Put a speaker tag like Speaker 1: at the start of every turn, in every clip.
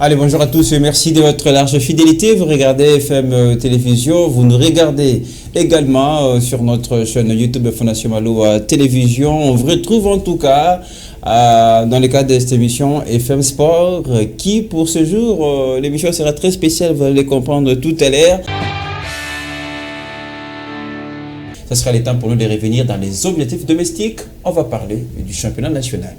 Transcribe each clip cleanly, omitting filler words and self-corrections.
Speaker 1: Allez, bonjour à tous et merci de votre large fidélité. Vous regardez FM Télévision, vous nous regardez également sur notre chaîne YouTube Fondation Malo Télévision. On vous retrouve en tout cas dans le cadre de cette émission FM Sport qui, pour ce jour, l'émission sera très spéciale, vous allez comprendre tout à l'heure. Ce sera le temps pour nous de revenir dans les objectifs domestiques. On va parler du championnat national.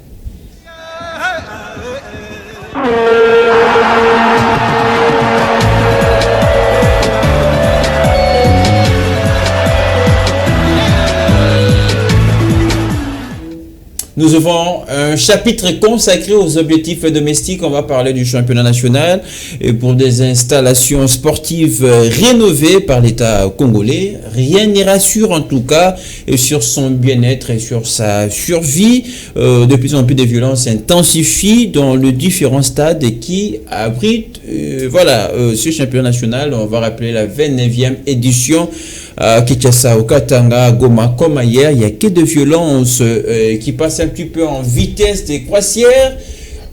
Speaker 1: Nous avons un chapitre consacré aux objectifs domestiques. On va parler du championnat national et pour des installations sportives rénovées par l'État congolais. Rien n'y rassure en tout cas sur son bien-être et sur sa survie. De plus en plus de violences s'intensifient dans les différents stades qui abritent ce championnat national. On va rappeler la 29e édition. Kinshasa, au Katanga, Goma, comme ailleurs, il n'y a que de violences qui passent un petit peu en vitesse de croisière.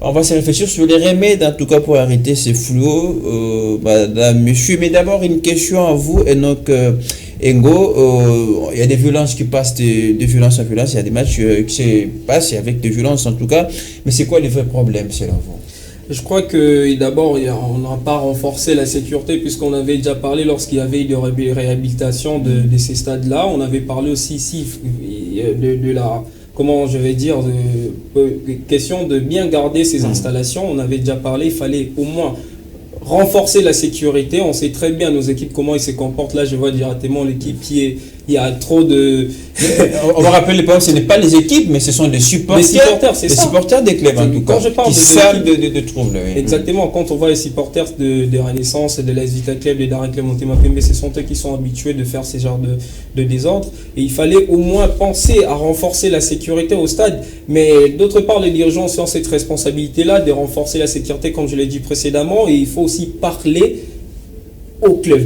Speaker 1: On va se réfléchir sur les remèdes, en tout cas pour arrêter ces fléaux. Madame, monsieur, mais d'abord une question à vous, et donc Engo, il y a des violences qui passent de violence en violence, il y a des matchs qui se passent avec des violences en tout cas, mais c'est quoi les vrais problèmes selon vous?
Speaker 2: Je crois que d'abord, on n'a pas renforcé la sécurité puisqu'on avait déjà parlé lorsqu'il y avait eu de réhabilitation de ces stades-là. On avait parlé aussi ici de la, comment je vais dire, question de bien garder ces installations. On avait déjà parlé, il fallait au moins renforcer la sécurité. On sait très bien nos équipes, comment ils se comportent. Là, je vois directement l'équipe il y a trop de...
Speaker 1: On va rappeler les problèmes, ce n'est pas les équipes, mais ce sont les supporters. Les supporters,
Speaker 2: c'est ça.
Speaker 1: Les supporters des clubs, en tout cas,
Speaker 2: quand je parle
Speaker 1: qui savent de troubles. Oui.
Speaker 2: Exactement, quand on voit les supporters de Renaissance, de l'AS Vita Club, des Daring Club Motema Pembe, ce sont eux qui sont habitués de faire ces genres de désordre. Et il fallait au moins penser à renforcer la sécurité au stade. Mais d'autre part, les dirigeants ont cette responsabilité-là de renforcer la sécurité, comme je l'ai dit précédemment. Et il faut aussi parler au club.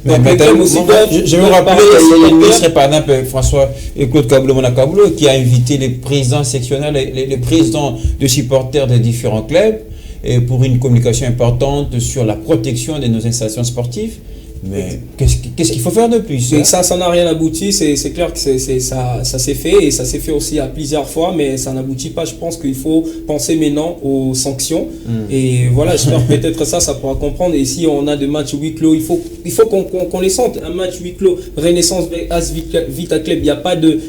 Speaker 1: Je vais vous rappeler, il y a une ministre, par exemple, François Claude Kaboulo, qui a invité les présidents sectionnels, les présidents de supporters des différents clubs, et pour une communication importante sur la protection de nos installations sportives. Mais qu'est-ce qu'il faut faire de plus?
Speaker 2: Ça n'a rien abouti, c'est clair que ça s'est fait, et ça s'est fait aussi à plusieurs fois, mais ça n'aboutit pas. Je pense qu'il faut penser maintenant aux sanctions. Et voilà, j'espère peut-être ça pourra comprendre. Et si on a des matchs huis clos, il faut qu'on les sente. Un match huis clos, Renaissance AS Vita Club, il n'y a pas de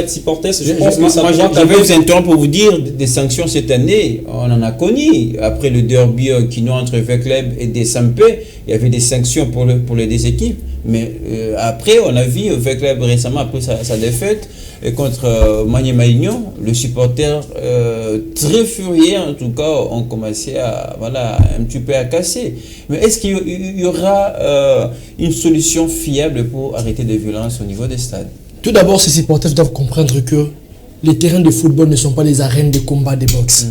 Speaker 2: supporters. Je pense que ça pourra...
Speaker 1: Je vais vous interrompre pour vous dire, des sanctions cette année, on en a connu. Après le derby qui entre V-Club et des Sampé, il y avait des sanctions pour les deux équipes, mais après on a vu V-Club récemment après sa défaite contre Magné Malignon, le supporter très furieux en tout cas ont commencé un petit peu à casser. Mais est-ce qu'il y aura une solution fiable pour arrêter les violences au niveau des stades?
Speaker 3: Tout d'abord, ces supporters doivent comprendre que les terrains de football ne sont pas les arènes de combat de boxe.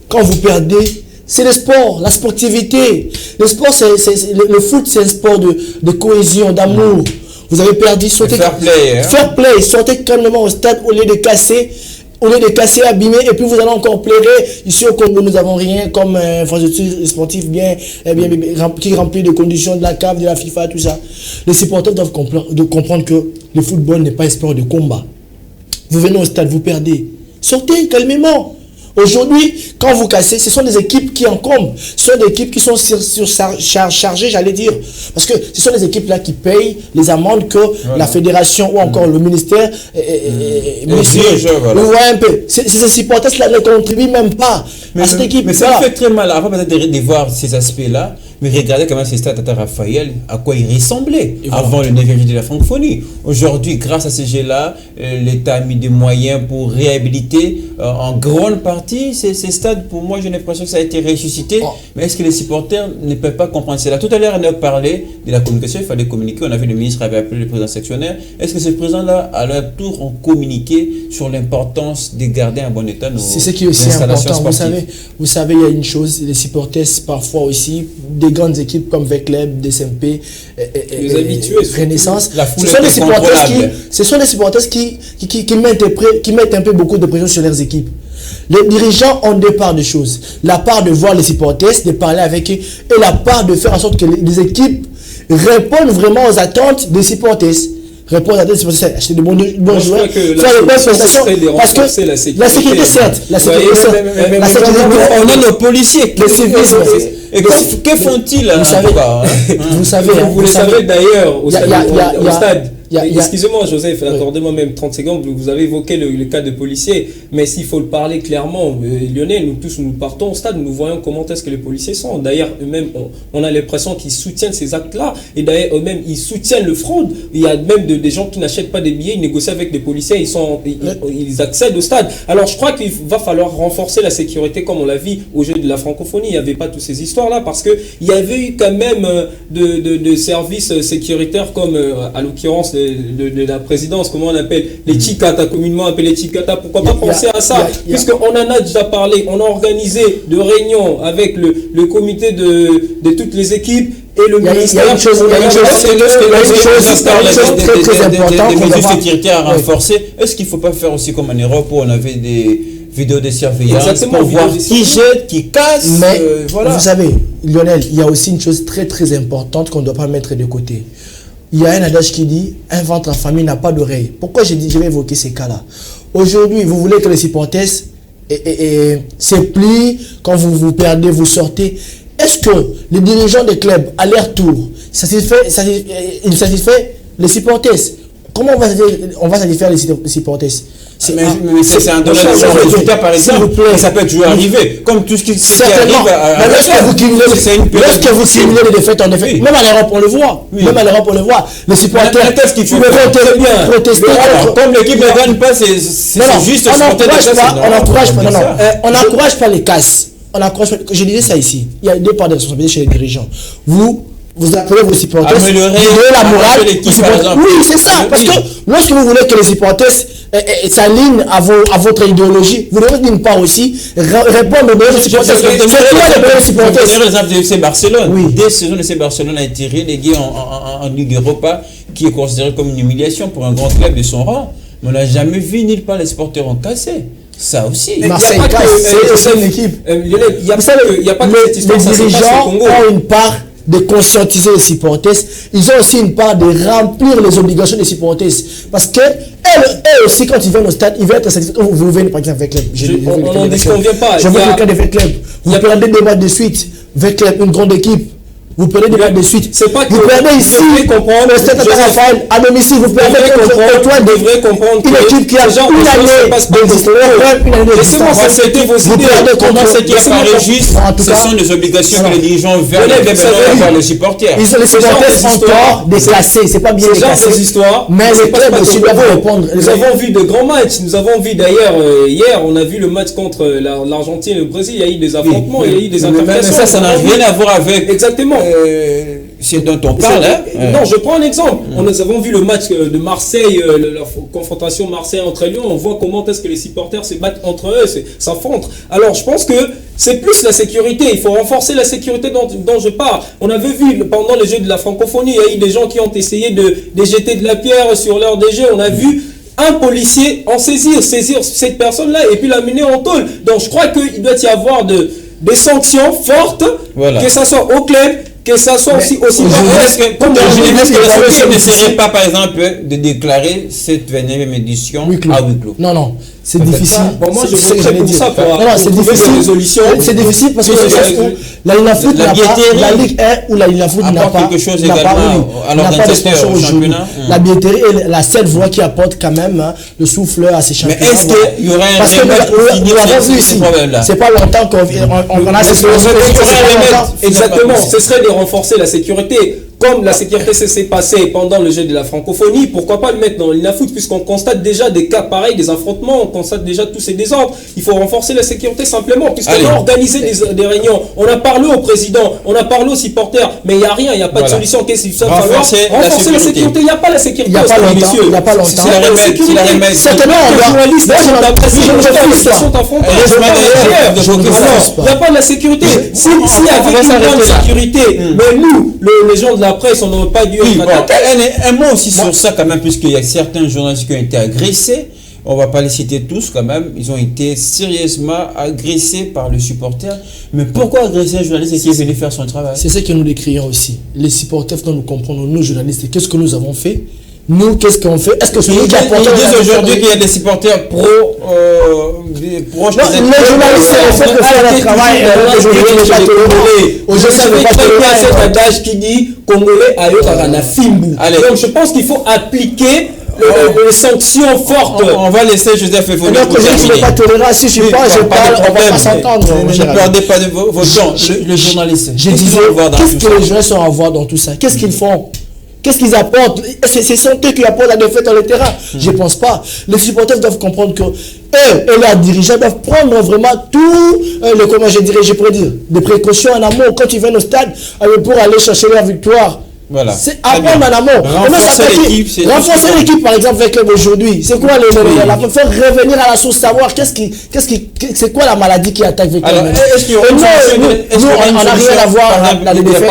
Speaker 3: Quand vous perdez, c'est le sport, la sportivité. Le sport, le foot, c'est un sport de cohésion, d'amour. Vous avez perdu, sortez
Speaker 1: fair play,
Speaker 3: fair play, sortez calmement au stade au lieu de casser, abîmer, et puis vous allez encore pleurer. Ici au Congo, nous n'avons rien comme infrastructure sportive qui remplit de conditions de la CAF, de la FIFA, tout ça. Les supporters doivent comprendre que le football n'est pas un sport de combat. Vous venez au stade, vous perdez. Sortez calmement. Aujourd'hui, quand vous cassez, ce sont des équipes qui encombrent. Ce sont des équipes qui sont surchargées, j'allais dire. Parce que ce sont des équipes-là qui payent les amendes que la fédération ou encore le ministère... Vous voyez un peu. Ces supporters-là ne contribuent même pas à cette équipe.
Speaker 1: Mais ça me fait très mal, avant peut-être de voir ces aspects-là. Mais regardez comment ce stade Tata Raphaël, à quoi il ressemblait avant le 9e de la francophonie. Aujourd'hui, grâce à ces jeux-là, l'État a mis des moyens pour réhabiliter en grande partie ces stades. Pour moi, j'ai l'impression que ça a été ressuscité. Mais est-ce que les supporters ne peuvent pas comprendre cela? Tout à l'heure, on a parlé de la communication, il fallait communiquer. On a vu le ministre avait appelé le président sectionnaire. Est-ce que ces présidents-là, à leur tour, ont communiqué sur l'importance de garder un bon état nos
Speaker 3: C'est ce qui est aussi important. Vous savez, il y a une chose, les supporters, parfois aussi, des grandes équipes comme V-Club, DSMP,
Speaker 2: les habitués,
Speaker 3: Renaissance,
Speaker 1: la foule
Speaker 3: ce sont des supporters qui mettent un peu beaucoup de pression sur leurs équipes. Les dirigeants ont deux parts de choses. La part de voir les supporters, de parler avec eux, et la part de faire en sorte que les équipes répondent vraiment aux attentes des supporters. Répondre à des supporters, acheter de bons joueurs, faire de bonnes prestations. Parce que la sécurité, certes, la sécurité,
Speaker 1: on a nos policiers.
Speaker 3: Le civisme.
Speaker 1: Et que font-ils?
Speaker 3: Vous
Speaker 2: savez d'ailleurs au stade.
Speaker 3: Il y a-
Speaker 2: Excusez-moi Joseph, accordez-moi même 30 secondes, vous avez évoqué le cas de policiers, mais s'il faut le parler clairement, Lionel, nous tous nous partons au stade, nous voyons comment est-ce que les policiers sont. D'ailleurs, eux-mêmes, on a l'impression qu'ils soutiennent ces actes-là, et d'ailleurs, eux-mêmes, ils soutiennent le fraude. Il y a même des gens qui n'achètent pas des billets, ils négocient avec des policiers, ils accèdent au stade. Alors je crois qu'il va falloir renforcer la sécurité, comme on l'a vu au jeu de la francophonie, il n'y avait pas toutes ces histoires-là, parce qu'il y avait eu quand même de services sécuritaires comme, à l'occurrence, de la présidence, comment on appelle les Chikata, communément appelés Chikata. Pourquoi pas penser à ça, puisqu'on en a déjà parlé, on a organisé de réunions avec le comité de toutes les équipes et le ministère.
Speaker 3: Il y a une chose très importante.
Speaker 1: Des mesures sécuritaires à renforcer. Est-ce qu'il ne faut pas faire aussi comme en Europe où on avait des vidéos de surveillance pour voir qui jette, qui casse?
Speaker 3: Mais vous savez, Lionel, il y a aussi une chose très très importante qu'on ne doit pas mettre de côté. Il y a un adage qui dit « Un ventre en famille n'a pas d'oreille ». Pourquoi je vais évoquer ces cas-là? Aujourd'hui, vous voulez que les supporters se plient, quand vous perdez, vous sortez. Est-ce que les dirigeants des clubs, à leur tour, ils satisfait les supporters? Comment on va satisfaire les supporters?
Speaker 1: Mais c'est un domaine de résultat, par exemple, ça peut toujours arriver. Comme tout ce qui arrive
Speaker 3: à lorsque vous cumulez les défaites en défaite, même à l'Europe, on le voit. Même à l'Europe, on le voit. Les supporters
Speaker 1: qui vont protester. Comme l'équipe ne gagne pas, c'est juste
Speaker 3: on n'encourage pas les casses. Je disais ça ici. Il y a deux parts de responsabilité chez les dirigeants. Vous appelez vos supporters,
Speaker 1: améliorer
Speaker 3: la morale. Oui, c'est ça. Parce que lorsque vous voulez que les supporters s'alignent à votre idéologie, vous devez d'une part aussi répondre aux besoins des supporters.
Speaker 1: C'est quoi les besoins des supporters? C'est l'exemple de FC Barcelone. Oui. Dès saison de FC Barcelone a été relégué en Ligue Europa, qui est considéré comme une humiliation pour un grand club de son rang. Mais on n'a jamais vu nulle part les supporters en cassé. Ça aussi.
Speaker 3: Marseille c'est une équipe. Il n'y a pas que cette histoire. Les dirigeants ont une part de conscientiser les supporters, ils ont aussi une part de remplir les obligations des supporters. Parce que eux aussi, quand ils viennent au stade, ils veulent être satisfaits. Quand vous venez par exemple avec club,
Speaker 2: on ne disconvient pas.
Speaker 3: Je veux le cas de club. Vous perdez des matchs de suite, avec une grande équipe. Vous perdez des matchs de suite.
Speaker 2: C'est pas que
Speaker 3: vous perdez ici,
Speaker 2: comprendre.
Speaker 3: Au stade Raphaël, à domicile, vous perdez
Speaker 2: Antoine
Speaker 3: devrait comprendre une équipe qui a une année
Speaker 2: laissez-moi compléter vos idées.
Speaker 1: Comment c'est qu'il apparaît juste? Ce sont des obligations que les dirigeants vers les supporters.
Speaker 3: Les supporters sont tort déclassés, c'est pas bien déclassé. Mais les clubs aussi doivent répondre.
Speaker 2: Nous avons vu de grands matchs. Nous avons vu d'ailleurs hier, on a vu le match contre l'Argentine et le Brésil. Il y a eu des affrontements, il y a eu des interventions.
Speaker 1: Mais ça n'a rien à voir avec.
Speaker 2: Exactement.
Speaker 1: C'est dont on parle.
Speaker 2: Non, je prends un exemple. Nous avons vu le match de Marseille, la confrontation Marseille entre Lyon. On voit comment est-ce que les supporters se battent entre eux, s'affrontent. Alors, je pense que c'est plus la sécurité. Il faut renforcer la sécurité dont je parle. On avait vu pendant les Jeux de la francophonie, il y a eu des gens qui ont essayé de jeter de la pierre sur l'heure des Jeux. On a vu un policier en saisir cette personne-là et puis l'amener en tôle. Donc, je crois qu'il doit y avoir des sanctions fortes, que ça soit au club, que ça soit aussi
Speaker 1: est-ce que la solution ne serait pas, par exemple, de déclarer cette 29e édition à huis clos?
Speaker 3: Non. C'est difficile.
Speaker 2: Pour moi, je voterai pour ça.
Speaker 3: C'est difficile. C'est difficile parce que la Ligue Foot n'a pas, la Ligue 1 ou la Ligue Foot n'a pas,
Speaker 1: quelque chose également à l'organisation au championnat.
Speaker 3: La billetterie est la seule voie qui apporte quand même le souffle à ces championnats.
Speaker 1: Mais est-ce qu'il y aurait un
Speaker 3: remède pour finir ce problème-là? C'est pas longtemps qu'on a ces
Speaker 2: remèdes. Exactement. Ce serait de renforcer la sécurité. Comme la sécurité s'est passée pendant le jeu de la francophonie, pourquoi pas le mettre dans l'INAFOOT, puisqu'on constate déjà des cas pareils, des affrontements, on constate déjà tous ces désordres. Il faut renforcer la sécurité simplement, puisqu'on a organisé des réunions, on a parlé au président, on a parlé aux supporters, mais il n'y a rien, il n'y a pas de solution. Qu'est-ce qu'il faut falloir renforcer la sécurité. Il n'y a pas la sécurité.
Speaker 3: Il n'y a pas longtemps.
Speaker 1: C'est la remède.
Speaker 3: Certainement,
Speaker 1: il
Speaker 2: n'y a pas de la sécurité. S'il y avait une bonne sécurité, mais nous, les gens de la presse, on n'aurait pas dû
Speaker 1: un mot aussi sur ça quand même, puisqu'il y a certains journalistes qui ont été agressés. on va pas les citer tous quand même, ils ont été sérieusement agressés par le supporter. Mais pourquoi agresser un journaliste qui est venu faire son travail?
Speaker 3: C'est ce que nous décrions aussi. Les supporters, quand nous comprenons, nous journalistes, qu'est-ce que nous avons fait? Nous, qu'est-ce qu'on fait? Est-ce que c'est nous qui apportons?
Speaker 1: Ils disent aujourd'hui qu'il y a des supporters proches
Speaker 3: des journalistes, il faut faire leur travail.
Speaker 2: Aujourd'hui, je vais pas cet adage qui dit Congolais ayokana fimbu. Donc, je pense qu'il faut appliquer les sanctions fortes.
Speaker 1: On va laisser Joseph Effoné.
Speaker 3: Donc, je ne vais pas tolérer. Si je parle, on va pas s'entendre.
Speaker 1: Ne perdez pas vos temps. Le journaliste.
Speaker 3: Je disais, qu'est-ce que les journalistes ont à voir dans tout ça? Qu'est-ce qu'ils font? Qu'est-ce qu'ils apportent? Ce sont eux qui apportent la défaite dans le terrain. Je ne pense pas. Les supporters doivent comprendre que eux et leurs dirigeants doivent prendre vraiment tout, comment je pourrais dire, des précautions en amont quand ils viennent au stade pour aller chercher leur victoire.
Speaker 1: Voilà.
Speaker 3: C'est apprendre en amont.
Speaker 1: Renforcer l'équipe.
Speaker 3: Renforcer l'équipe, par exemple, avec aujourd'hui. C'est quoi faire revenir à la source, savoir c'est quoi la maladie qui attaque avec
Speaker 1: alors,
Speaker 3: on n'a rien à voir dans les défaites.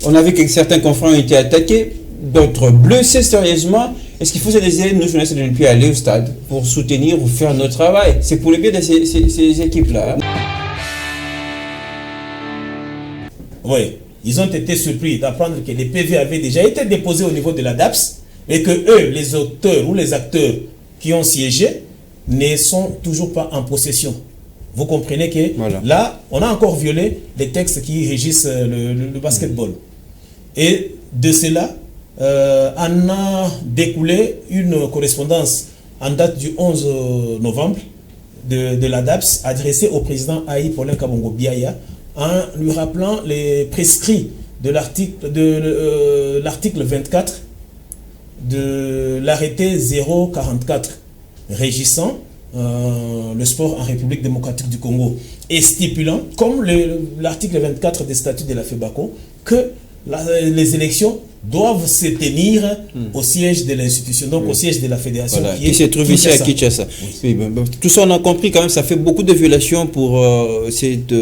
Speaker 1: On a vu que certains confrères ont été attaqués, d'autres blessés sérieusement. Est-ce qu'il faut se désirer, nous, journalistes, de ne plus aller au stade pour soutenir ou faire notre travail? C'est pour le bien de ces équipes-là.
Speaker 4: Oui. Ils ont été surpris d'apprendre que les PV avaient déjà été déposés au niveau de la DAPS et que eux, les auteurs ou les acteurs qui ont siégé, ne sont toujours pas en possession. Vous comprenez que là, on a encore violé les textes qui régissent le basketball. Et de cela, en a découlé une correspondance en date du 11 novembre de la DAPS adressée au président Aïe Paulin Kabongo Biaya, en lui rappelant les prescrits de l'article 24 de l'arrêté 044 régissant le sport en République démocratique du Congo et stipulant, comme l'article 24 des statuts de la FEBACO, que les élections doivent se tenir au siège de l'institution, donc au siège de la fédération
Speaker 1: qui se trouve ici à Kinshasa. Oui, tout ça on a compris quand même, ça fait beaucoup de violations pour cette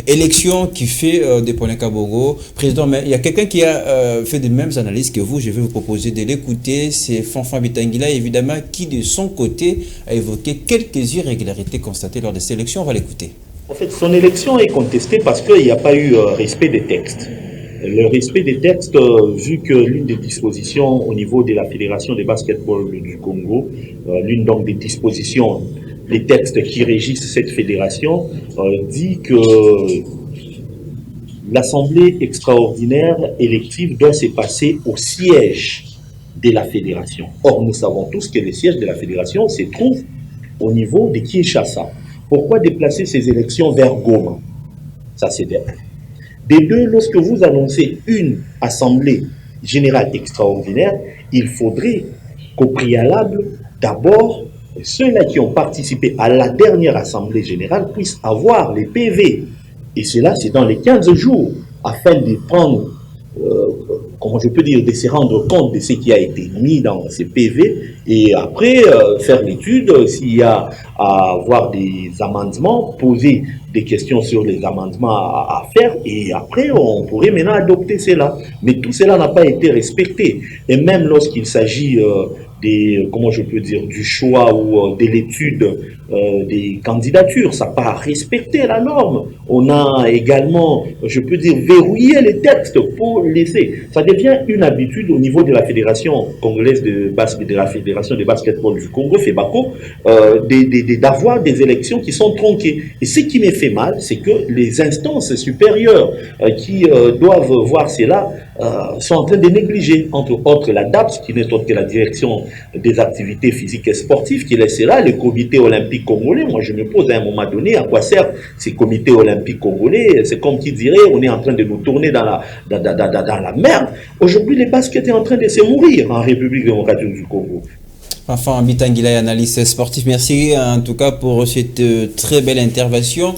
Speaker 1: élection qui fait des Paulin Kabongo président. Mais il y a quelqu'un qui a fait les mêmes analyses que vous, je vais vous proposer de l'écouter, c'est Fanfan Bitangila évidemment, qui de son côté a évoqué quelques irrégularités constatées lors de ces élections. On va l'écouter.
Speaker 5: En fait, son élection est contestée parce qu'il n'y a pas eu respect des textes. Le respect des textes, vu que l'une des dispositions au niveau de la Fédération de basketball du Congo, l'une donc des dispositions, les textes qui régissent cette fédération, dit que l'assemblée extraordinaire élective doit se passer au siège de la fédération. Or, nous savons tous que le siège de la fédération se trouve au niveau de Kinshasa. Pourquoi déplacer ces élections vers Goma? Ça, c'est bien. Des deux, lorsque vous annoncez une assemblée générale extraordinaire, il faudrait qu'au préalable, d'abord, ceux-là qui ont participé à la dernière assemblée générale puissent avoir les PV. Et cela, c'est dans les 15 jours, afin de prendre, comment je peux dire, de se rendre compte de ce qui a été mis dans ces PV, et après faire l'étude, s'il y a à avoir des amendements, poser des questions sur les amendements à faire, et après on pourrait maintenant adopter cela. Mais tout cela n'a pas été respecté. Et même lorsqu'il s'agit comment je peux dire, du choix ou de l'étude des candidatures, ça n'a pas respecté la norme. On a également, je peux dire, verrouillé les textes pour laisser. Ça devient une habitude au niveau de la Fédération congolaise de basket, de la Fédération de basketball du Congo, FEBACO, d'avoir des élections qui sont tronquées. Et ce qui me fait mal, c'est que les instances supérieures qui doivent voir cela sont en train de négliger, entre autres la DAPS, qui n'est autre que la direction des activités physiques et sportives, qui laisse là, le comité olympique congolais. Moi, je me pose à un moment donné, à quoi servent ces comités olympiques congolais? C'est comme qui dirait, on est en train de nous tourner dans la merde. Aujourd'hui, les baskets est en train de se mourir en République démocratique du Congo.
Speaker 1: Enfin, Bitangila, analyste sportif, merci en tout cas pour cette très belle intervention.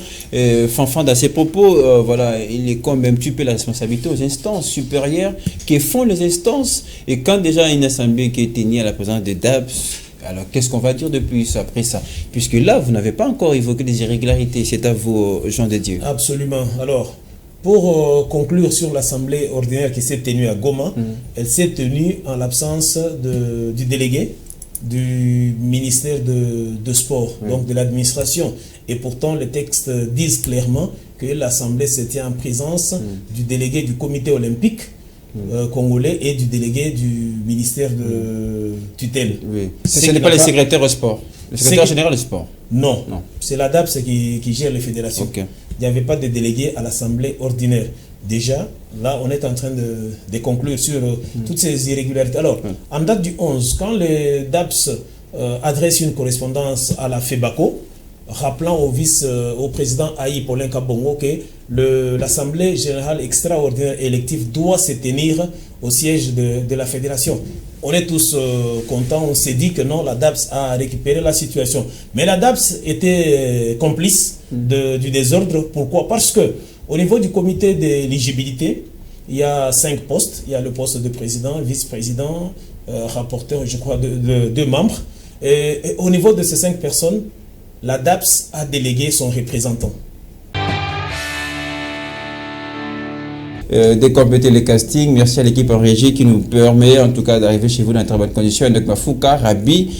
Speaker 1: Fanfan, dans ses propos, voilà, il est comme un petit peu la responsabilité aux instances supérieures qui font les instances. Et quand déjà une assemblée qui est tenue à la présence des DAPS, alors qu'est-ce qu'on va dire depuis ça, après ça? Puisque là, vous n'avez pas encore évoqué des irrégularités. C'est à vous, Jean de Dieu.
Speaker 4: Absolument. Alors, pour conclure sur l'assemblée ordinaire qui s'est tenue à Goma, elle s'est tenue en l'absence du délégué du ministère de Sport, donc de l'administration. Et pourtant, les textes disent clairement que l'Assemblée se tient en présence du délégué du comité olympique congolais et du délégué du ministère de tutelle.
Speaker 1: Oui. Ce n'est pas le secrétaire au sport, le secrétaire général du sport.
Speaker 4: Non, c'est la DAPS qui gère les fédérations.
Speaker 1: Okay.
Speaker 4: Il n'y avait pas de délégué à l'Assemblée ordinaire. Déjà, là, on est en train de conclure sur toutes ces irrégularités. Alors, en date du 11, quand les DAPS adressent une correspondance à la FEBACO, rappelant au président Aïe Paulin Kabongo que l'Assemblée générale extraordinaire élective doit se tenir au siège de la fédération. On est tous contents, on s'est dit que non, la DAPS a récupéré la situation. Mais la DAPS était complice du désordre. Pourquoi? Parce que au niveau du comité d'éligibilité, il y a 5 postes. Il y a le poste de président, vice-président, rapporteur, je crois, deux membres. Et au niveau de ces 5 personnes, la DAPS a délégué son représentant.
Speaker 1: Décompléter les castings. Merci à l'équipe en régie qui nous permet en tout cas d'arriver chez vous dans de très bonnes conditions. Donc Mafouka, Rabi,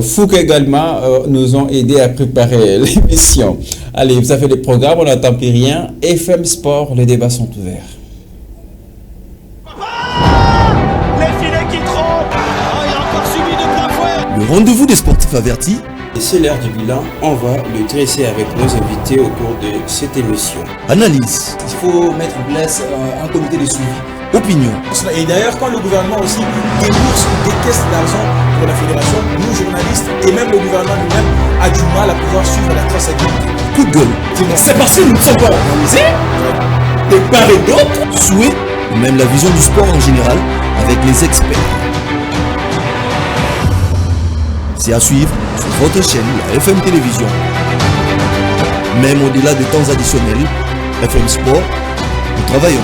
Speaker 1: Fouka également nous ont aidé à préparer l'émission. Allez, vous avez les programmes, on n'attend plus rien. FM Sport, les débats sont ouverts.
Speaker 6: Les filets qui trompent. Il a encore subi de plein fouet.
Speaker 7: Le rendez-vous des sportifs avertis.
Speaker 1: Et c'est l'heure du bilan, on va le dresser avec nos invités au cours de cette émission.
Speaker 7: Analyse.
Speaker 8: Il faut mettre en place un comité de suivi.
Speaker 7: Opinion.
Speaker 9: Et d'ailleurs, quand le gouvernement aussi débourse des caisses d'argent pour la fédération, nous journalistes et même le gouvernement lui-même a du mal à pouvoir suivre la traçabilité.
Speaker 7: Coup de gueule.
Speaker 9: C'est parce que nous ne sommes pas organisés, de part et d'autre.
Speaker 7: Souhait, ou même la vision du sport en général, avec les experts. C'est à suivre sur votre chaîne, la FM Télévision. Même au-delà des temps additionnels, FM Sport, nous travaillons.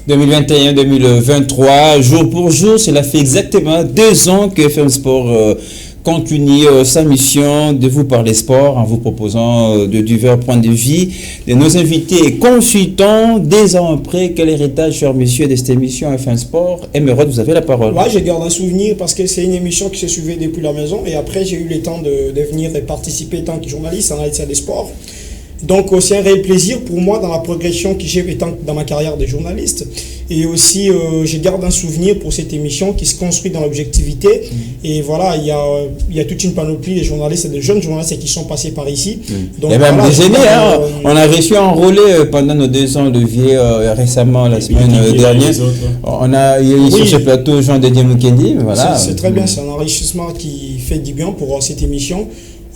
Speaker 1: 2021-2023, jour pour jour, cela fait exactement 2 ans que FM Sport continue sa mission de vous parler sport en vous proposant de divers points de vue de nos invités et consultants. 2 ans après, quel héritage, chers messieurs, de cette émission FM Sport? Emeraude, vous avez la parole.
Speaker 3: Moi, je garde un souvenir parce que c'est une émission qui se suivait depuis la maison et après, j'ai eu le temps de venir et participer en tant que journaliste en analyse des sports. Donc, c'est un réel plaisir pour moi dans la progression que j'ai étant dans ma carrière de journaliste. Et aussi, je garde un souvenir pour cette émission qui se construit dans l'objectivité. Et voilà, il y a toute une panoplie de journalistes et de jeunes journalistes qui sont passés par ici.
Speaker 1: Donc, il y a même des aînés. On a réussi à enrôler pendant nos 2 ans de vie récemment, la semaine dernière. Il y a eu sur ce plateau Jean-Dédier Mukendi. Voilà.
Speaker 3: C'est très bien, c'est un enrichissement qui fait du bien pour cette émission.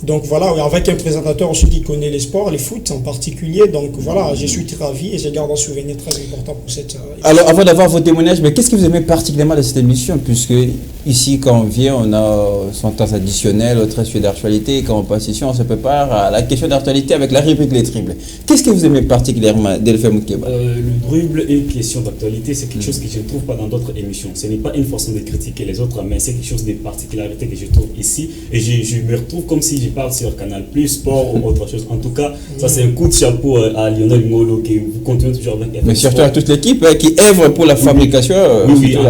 Speaker 3: Donc voilà, avec un présentateur aussi qui connaît les sports, les foot en particulier. Donc voilà, je suis très ravi et je garde un souvenir très important pour cette
Speaker 1: Alors avant d'avoir vos témoignages, mais qu'est-ce que vous aimez particulièrement de cette émission? Puisque ici, quand on vient, on a son temps additionnel, autre sujet d'actualité. Quand on passe ici, on se prépare à la question d'actualité avec la rubrique Les Dribbles. Qu'est-ce que vous aimez particulièrement d'Elfem Moukeba?
Speaker 10: Le dribble et une question d'actualité, c'est quelque chose que je ne trouve pas dans d'autres émissions. Ce n'est pas une façon de critiquer les autres, mais c'est quelque chose de particularité que je trouve ici. Et je me retrouve comme si je parle sur Canal+, Sport ou autre chose. En tout cas, ça c'est un coup de chapeau à Lionel Ngolo qui vous continuez toujours avec FM
Speaker 1: Mais surtout à toute l'équipe qui œuvre pour la fabrication,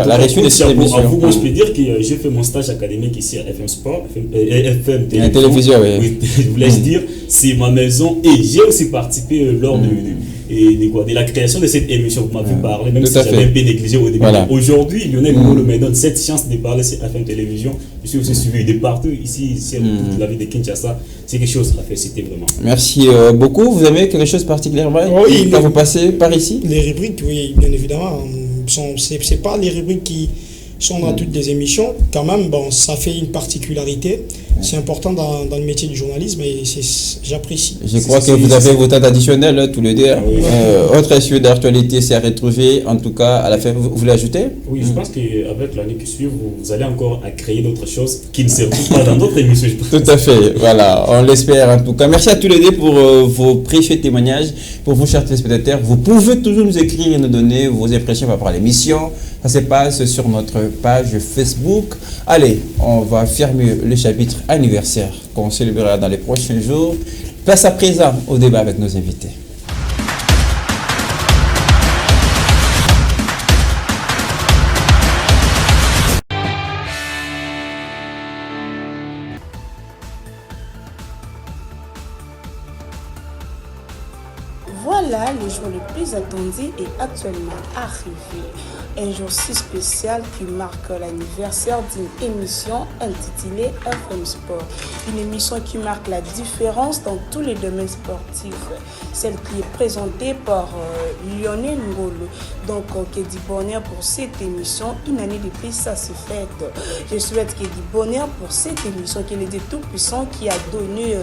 Speaker 1: la réussite de cette émission.
Speaker 10: Moi, je peux dire que j'ai fait mon stage académique ici à FM Sport, FM
Speaker 1: Télévision.
Speaker 10: Oui, je voulais dire, c'est ma maison et j'ai aussi participé lors de la création de cette émission. Vous m'avez parlé, même si j'avais un peu négligé au début. Voilà. Aujourd'hui, Lionel Ngolo me donne cette chance de parler sur FM Télévision. Je suis aussi suivi de partout ici, sur toute la ville de Kinshasa. C'est quelque chose à féliciter vraiment.
Speaker 1: Merci beaucoup. Vous aimez quelque chose particulièrement quand vous passez par ici?
Speaker 3: Les rubriques, oui, bien évidemment. C'est pas les rubriques qui sont dans toutes les émissions. Quand même, ça fait une particularité. C'est important dans le métier du journalisme et j'apprécie.
Speaker 1: Je crois que vous avez vos temps additionnels tous les deux. Autre sujet d'actualité, c'est à retrouver, en tout cas, à la fin. Vous voulez ajouter?
Speaker 10: Oui, je pense qu'avec l'année qui suit, vous allez encore créer d'autres choses qui ne se retrouvent pas dans d'autres émissions.
Speaker 1: Tout à fait, voilà, on l'espère en tout cas. Merci à tous les deux pour vos précieux témoignages. Pour vous, chers téléspectateurs, vous pouvez toujours nous écrire et nous donner vos impressions par rapport à l'émission. Ça se passe sur notre page Facebook. Allez, on va fermer le chapitre anniversaire qu'on célébrera dans les prochains jours. Place à présent au débat avec nos invités.
Speaker 11: Voilà, le jour le plus attendu est actuellement arrivé. Un jour si spécial qui marque l'anniversaire d'une émission intitulée FM Sport. Une émission qui marque la différence dans tous les domaines sportifs. Celle qui est présentée par Lionel Ngolo. Donc, que du bonheur pour cette émission. Une année de plus, ça se fête. Je souhaite qu'il y ait du bonheur pour cette émission, qu'il est tout-puissant qui a donné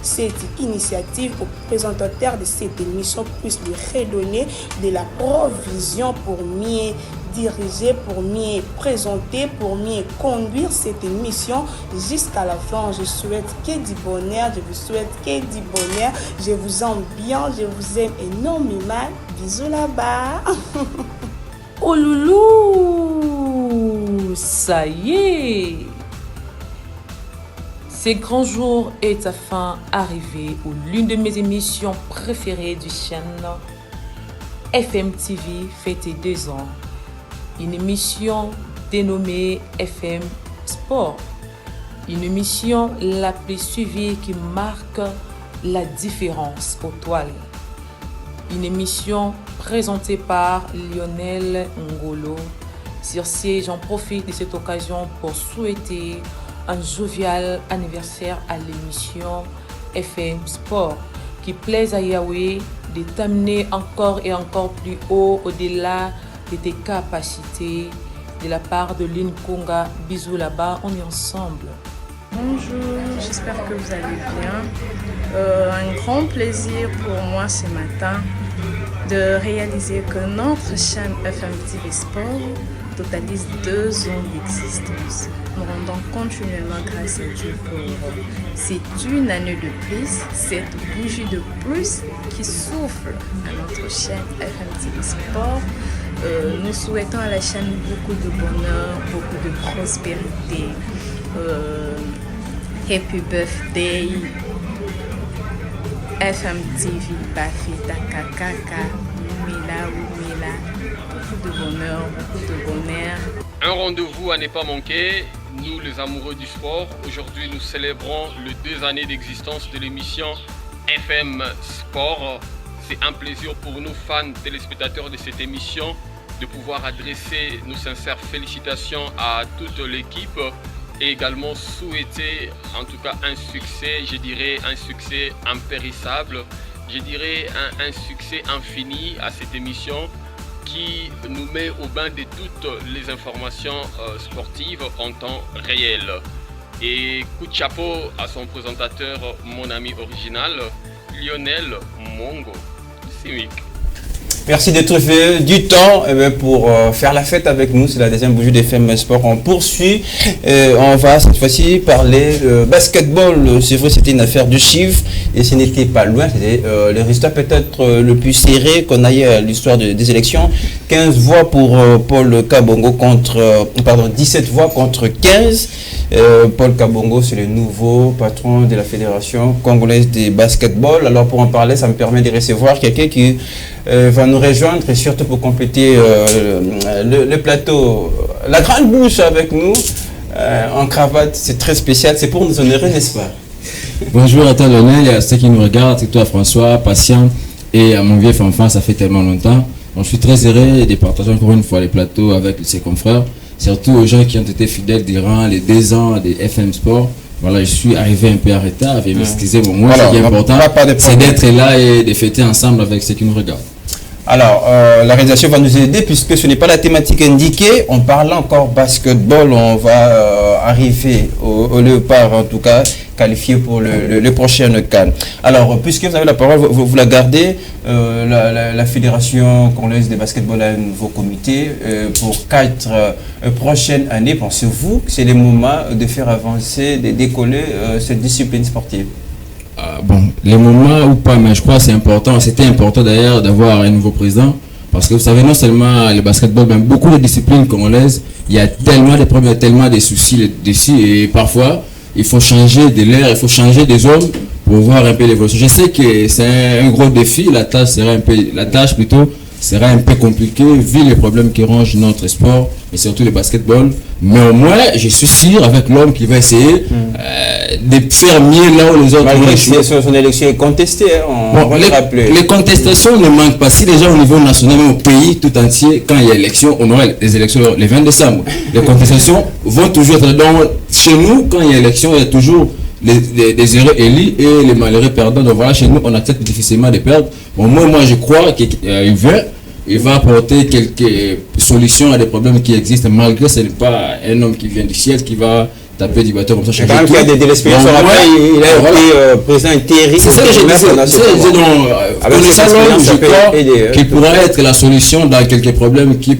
Speaker 11: cette initiative aux présentateurs de cette émission puisse lui redonner de la provision pour mieux diriger, pour mieux présenter, pour mieux conduire cette émission jusqu'à la fin. Je souhaite que du bonheur, je vous souhaite que du bonheur. Je vous aime bien, je vous aime énormément. Bisous là-bas.
Speaker 12: Oh loulou, ça y est. Ce grand jour est enfin arrivé où l'une de mes émissions préférées du chaîne FM TV fêtait 2 ans. Une émission dénommée FM Sport. Une émission la plus suivie qui marque la différence aux toiles. Une émission présentée par Lionel Ngolo. Sur ce, j'en profite de cette occasion pour souhaiter un jovial anniversaire à l'émission FM Sport qui plaise à Yahweh de t'amener encore et encore plus haut au-delà de tes capacités. De la part de Lynn Konga, bisous là-bas, on est ensemble.
Speaker 11: Bonjour, j'espère que vous allez bien. Un grand plaisir pour moi ce matin de réaliser que notre chaîne FM TV Sport totalise 2 ans d'existence. Nous rendons continuellement grâce à Dieu pour c'est une année de plus, cette bougie de plus qui souffle à notre chaîne FM TV Sport. Nous souhaitons à la chaîne beaucoup de bonheur, beaucoup de prospérité. Happy birthday FM TV Bafita Kakaka Mila Mila. Beaucoup de bonheur, beaucoup de bonheur.
Speaker 13: Un rendez-vous à ne pas manquer. Nous, les amoureux du sport, aujourd'hui nous célébrons les 2 années d'existence de l'émission FM Sport. C'est un plaisir pour nous, fans, téléspectateurs de cette émission, de pouvoir adresser nos sincères félicitations à toute l'équipe et également souhaiter en tout cas un succès, je dirais un succès impérissable, je dirais un succès infini à cette émission qui nous met au bain de toutes les informations sportives en temps réel. Et coup de chapeau à son présentateur, mon ami original, Lionel Mongo. Simic.
Speaker 1: Merci d'être fait du temps pour faire la fête avec nous. C'est la deuxième bougie d'FM Sport. On poursuit. On va cette fois-ci parler basketball. C'est vrai, c'était une affaire de chiffres et ce n'était pas loin. C'était le résultat peut-être le plus serré qu'on a eu à l'histoire des élections. 15 voix pour Paul Kabongo contre 17 voix contre 15. Paul Kabongo, c'est le nouveau patron de la Fédération congolaise de basketball. Alors pour en parler, ça me permet de recevoir quelqu'un qui va nous rejoindre et surtout pour compléter le plateau. La grande bouche avec nous, en cravate, c'est très spécial, c'est pour nous honorer, n'est-ce pas?
Speaker 14: Bonjour à toi Lionel et à ceux qui nous regardent, et toi François, Patient et à mon vieux enfant, ça fait tellement longtemps. Donc, je suis très heureux de partager encore une fois les plateaux avec ses confrères, surtout aux gens qui ont été fidèles durant les 2 ans de FM Sport. Voilà, je suis arrivé un peu en retard, veuillez m'excuser, bon, moi ce qui est important, c'est d'être là et de fêter ensemble avec ceux qui nous regardent.
Speaker 1: Alors, la réalisation va nous aider puisque ce n'est pas la thématique indiquée. On parle encore basketball, on va arriver au Léopard en tout cas, qualifié pour le prochain CAN. Alors, puisque vous avez la parole, vous la gardez, la Fédération congolaise de basketball a un nouveau comité pour 4 prochaines années. Pensez-vous que c'est le moment de faire avancer, de décoller cette discipline sportive?
Speaker 14: Bon, les moments ou pas, mais je crois que c'est important. C'était important d'ailleurs d'avoir un nouveau président. Parce que vous savez, non seulement le basketball, mais beaucoup de disciplines congolaises, il y a tellement de problèmes, tellement de soucis dessus. Et parfois, il faut changer de l'air, il faut changer des hommes pour voir un peu l'évolution. Je sais que c'est un gros défi. La tâche sera un peu compliqué vu les problèmes qui rongent notre sport et surtout le basketball. Mais au moins, je suis sûr avec l'homme qui va essayer de faire mieux là où les autres
Speaker 1: ont échoué. Son élection est contestée, on va le rappeler.
Speaker 14: Les contestations ne manquent pas. Si déjà au niveau national, même au pays tout entier, quand il y a élection, on aura les élections le 20 décembre. Les contestations vont toujours être dans. Chez nous, quand il y a élection, il y a toujours les heureux élus et les malheureux perdants. Donc voilà, chez nous, on accepte difficilement de perdre. Bon, moi, je crois qu'il va apporter quelques solutions à des problèmes qui existent, malgré que ce n'est pas un homme qui vient du ciel qui va taper du bateau comme ça.
Speaker 1: Quand il y a de l'expérience, il a été président intérim.
Speaker 14: C'est ça que je disais. Je crois qu'il pourra être la solution dans quelques problèmes qui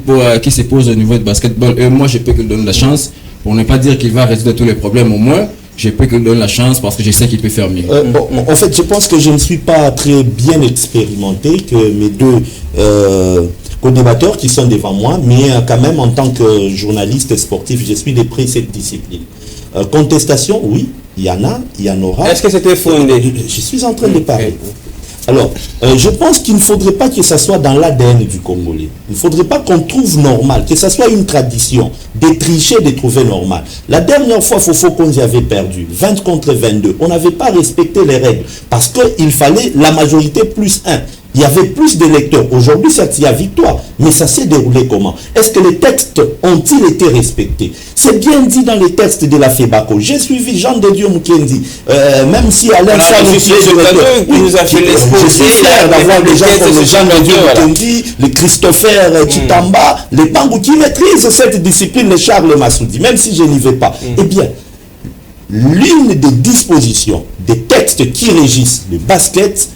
Speaker 14: se posent au niveau du basketball. Et moi, je peux lui donner la chance, pour ne pas dire qu'il va résoudre tous les problèmes, au moins. Je peux lui donner la chance parce que je sais qu'il peut faire mieux.
Speaker 5: En fait, je pense que je ne suis pas très bien expérimenté que mes deux co-débatteurs qui sont devant moi, mais quand même en tant que journaliste sportif, je suis de près cette discipline. Contestation, oui, il y en a, il y en aura.
Speaker 1: Est-ce que c'était fondé?
Speaker 5: Je suis en train de parler. Alors, je pense qu'il ne faudrait pas que ça soit dans l'ADN du Congolais. Il ne faudrait pas qu'on trouve normal, que ça soit une tradition, de tricher, de trouver normal. La dernière fois, Fofo Konzi avait perdu, 20 contre 22. On n'avait pas respecté les règles, parce qu'il fallait la majorité plus 1. Il y avait plus d'électeurs. Aujourd'hui, certes, il y a victoire. Mais ça s'est déroulé comment? Est-ce que les textes ont-ils été respectés? C'est bien dit dans les textes de la FEBACO. J'ai suivi Jean de Dieu Mukendi. Même si Alain Charles
Speaker 1: nous a fait l'exposé.
Speaker 5: Je suis fier d'avoir des gens comme Jean de Dieu Mukendi, le Christopher Chitamba, les Pangou qui maîtrisent cette discipline, les Charles Massoudi, même si je n'y vais pas. Eh bien, l'une des dispositions des textes qui régissent le basket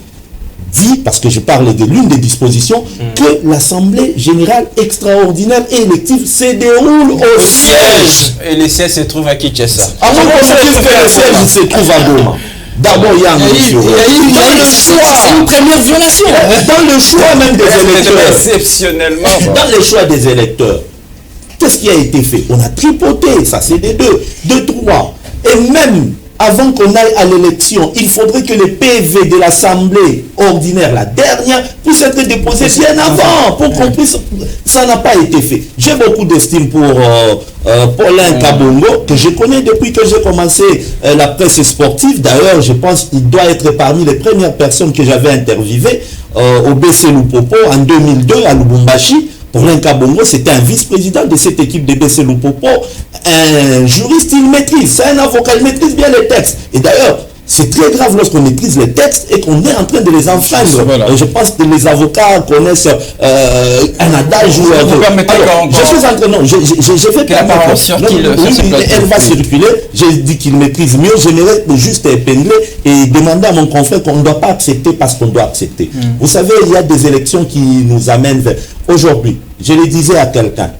Speaker 5: dit, parce que je parle de l'une des dispositions, que l'Assemblée générale extraordinaire et élective se déroule au siège.
Speaker 1: Et le siège se trouve à Kinshasa.
Speaker 5: À mon avis, le siège se trouve à Goma. D'abord, il y a un monsieur. Dans le choix,
Speaker 3: c'est une première violation.
Speaker 5: Dans le choix même des électeurs.
Speaker 1: Exceptionnellement.
Speaker 5: Dans les choix des électeurs. Qu'est-ce qui a été fait? On a tripoté, ça c'est des deux, trois. Et même avant qu'on aille à l'élection, il faudrait que le PV de l'Assemblée ordinaire, la dernière, puisse être déposé bien avant, pour qu'on puisse... Ça n'a pas été fait. J'ai beaucoup d'estime pour Paulin Kabongo, que je connais depuis que j'ai commencé la presse sportive. D'ailleurs, je pense qu'il doit être parmi les premières personnes que j'avais interviewées au BC Lupopo en 2002 à Lubumbashi. Paulin Kabongo, c'était un vice-président de cette équipe de BC Lupopo, un juriste, il maîtrise, c'est un avocat, il maîtrise bien les textes. Et d'ailleurs, c'est très grave lorsqu'on maîtrise les textes et qu'on est en train de les enfreindre. Voilà. Et je pense que les avocats connaissent un adage où... je suis en train... Non, je vais permettre... Elle va circuler, j'ai dit qu'il maîtrise mieux, j'aimerais juste épingler et demander à mon confrère qu'on ne doit pas accepter parce qu'on doit accepter. Vous savez, il y a des élections qui nous amènent vers... Aujourd'hui, je le disais à quelqu'un,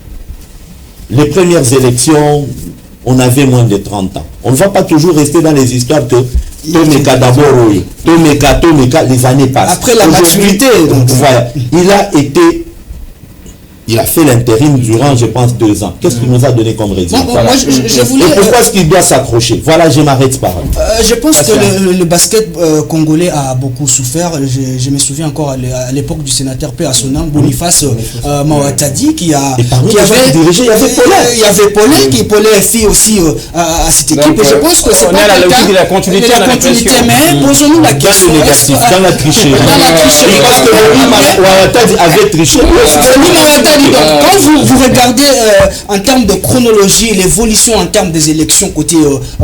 Speaker 5: les premières élections, on avait moins de 30 ans. On ne va pas toujours rester dans les histoires que Tomeka d'abord, oui. Tomeka, les années passent.
Speaker 3: Après la maturité.
Speaker 5: Voilà. Il a fait l'intérim durant, je pense, 2 ans. Qu'est-ce qu'il nous a donné comme résultat? Et pourquoi est-ce qu'il doit s'accrocher? Voilà, je m'arrête par là.
Speaker 3: Je pense que le basket congolais a beaucoup souffert. Je me souviens encore à l'époque du sénateur P. Assonan, Boniface Mawatadi, qui avait
Speaker 5: dirigé.
Speaker 3: Il y avait Paulin FI aussi à cette équipe. Et je pense que c'est pas
Speaker 1: la logique de la continuité.
Speaker 3: Mais posons-nous la question.
Speaker 5: Dans la tricherie. Parce que Mawatadi avait triché.
Speaker 3: Donc, quand vous regardez en termes de chronologie, l'évolution en termes des élections côté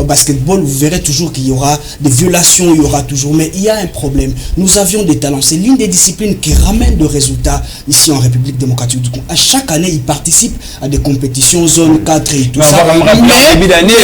Speaker 3: basketball, vous verrez toujours qu'il y aura des violations, il y aura toujours. Mais il y a un problème. Nous avions des talents. C'est l'une des disciplines qui ramène de résultats ici en République démocratique du Congo. À chaque année, ils participent à des compétitions zone 4 et tout ça.
Speaker 1: Mais début d'année,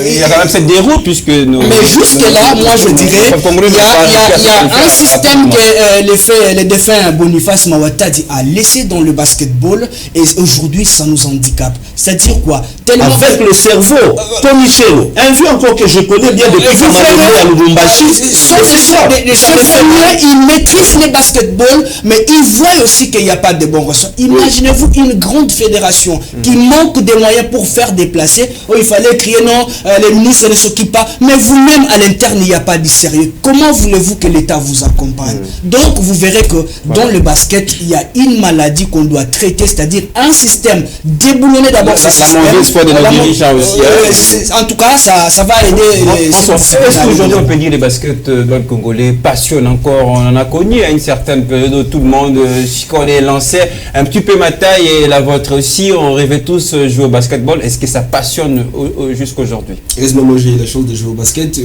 Speaker 1: il y a quand même cette déroute puisque nous...
Speaker 3: Mais jusque-là, moi je dirais, il y a un système que le défunt Boniface Mawatadi a laissé dans le basket basketball et aujourd'hui ça nous handicape. C'est-à-dire quoi?
Speaker 5: Avec le cerveau, Tony Chelo, un vieux encore que je connais bien depuis que à Lubumbashi,
Speaker 3: il maîtrise le basketball, mais il voit aussi qu'il n'y a pas de bons ressorts. Imaginez-vous une grande fédération qui manque de moyens pour faire déplacer. Oh, il fallait crier non, les ministres ne s'occupent pas, mais vous-même à l'interne, il n'y a pas de sérieux. Comment voulez-vous que l'État vous accompagne? Donc, vous verrez que dans le basket, il y a une maladie qu'on doit traiter, c'est-à-dire un système déboulonné d'abord ce système. En tout cas, ça va aider.
Speaker 1: Est-ce qu'aujourd'hui on peut dire les basketball congolais passionnent encore? On en a connu à une certaine période où tout le monde, quand on les lançait, un petit peu ma taille et la vôtre aussi, on rêvait tous jouer au basketball. Est-ce que ça passionne jusqu'aujourd'hui?
Speaker 15: Heureusement, moi j'ai eu la chance de jouer au basket.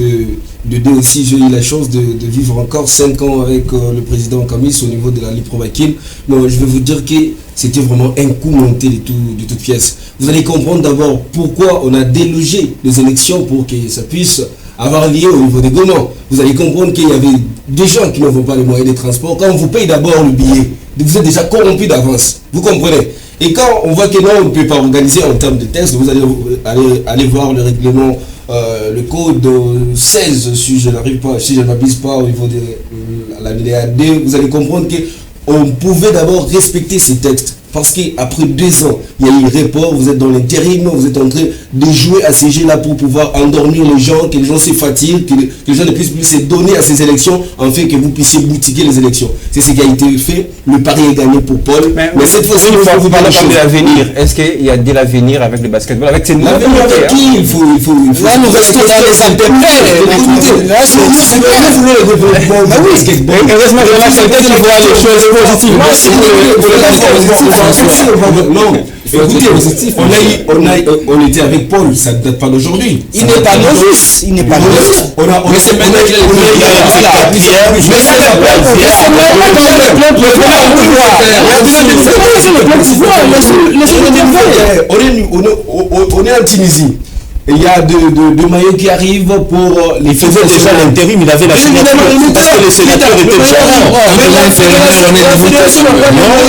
Speaker 15: De deux aussi, j'ai eu la chance de vivre encore 5 ans avec le président Kamis au niveau de la Ligue Pro Bakim. Bon, je vais vous dire que c'était vraiment un coup monté de toute pièce. Vous allez comprendre d'abord pourquoi on a délogé les élections pour que ça puisse avoir lieu au niveau des Goma. Vous allez comprendre qu'il y avait des gens qui n'ont pas les moyens de transport. Quand on vous paye d'abord le billet, vous êtes déjà corrompu d'avance. Vous comprenez? Et quand on voit que non, on ne peut pas organiser en termes de tests, vous allez aller voir le règlement, le code 16, si je ne m'abuse pas au niveau de la l'alinéa 2, vous allez comprendre qu'on pouvait d'abord respecter ces textes. Parce qu'après 2 ans, il y a eu report, vous êtes dans l'intérim, vous êtes en train de jouer à ces jeux-là pour pouvoir endormir les gens, que les gens se fatiguent, que les gens ne puissent plus se donner à ces élections, afin que vous puissiez boutiquer les élections. C'est ce qui a été fait. Le pari est gagné pour Paul. Mais cette fois-ci,
Speaker 1: vous parlez de l'avenir. Est-ce qu'il y a de l'avenir avec le basketball, avec ces
Speaker 15: l'avenir avec qui il faut là, nous restons dans les intérêts. Écoutez, là, c'est nous voulons le développement du basketball.
Speaker 1: Heureusement, il y en a certains qui voient les choses positivement.
Speaker 15: Non, écoutez, on était avec Paul, ça ne date pas d'aujourd'hui.
Speaker 3: Il n'est pas novice. Il n'est pas novice.
Speaker 15: On a on est en Tunisie. Il y a de maillots qui arrivent pour les
Speaker 5: faisait déjà l'intérim, il avait la signature. Parce que les sénateurs étaient déjà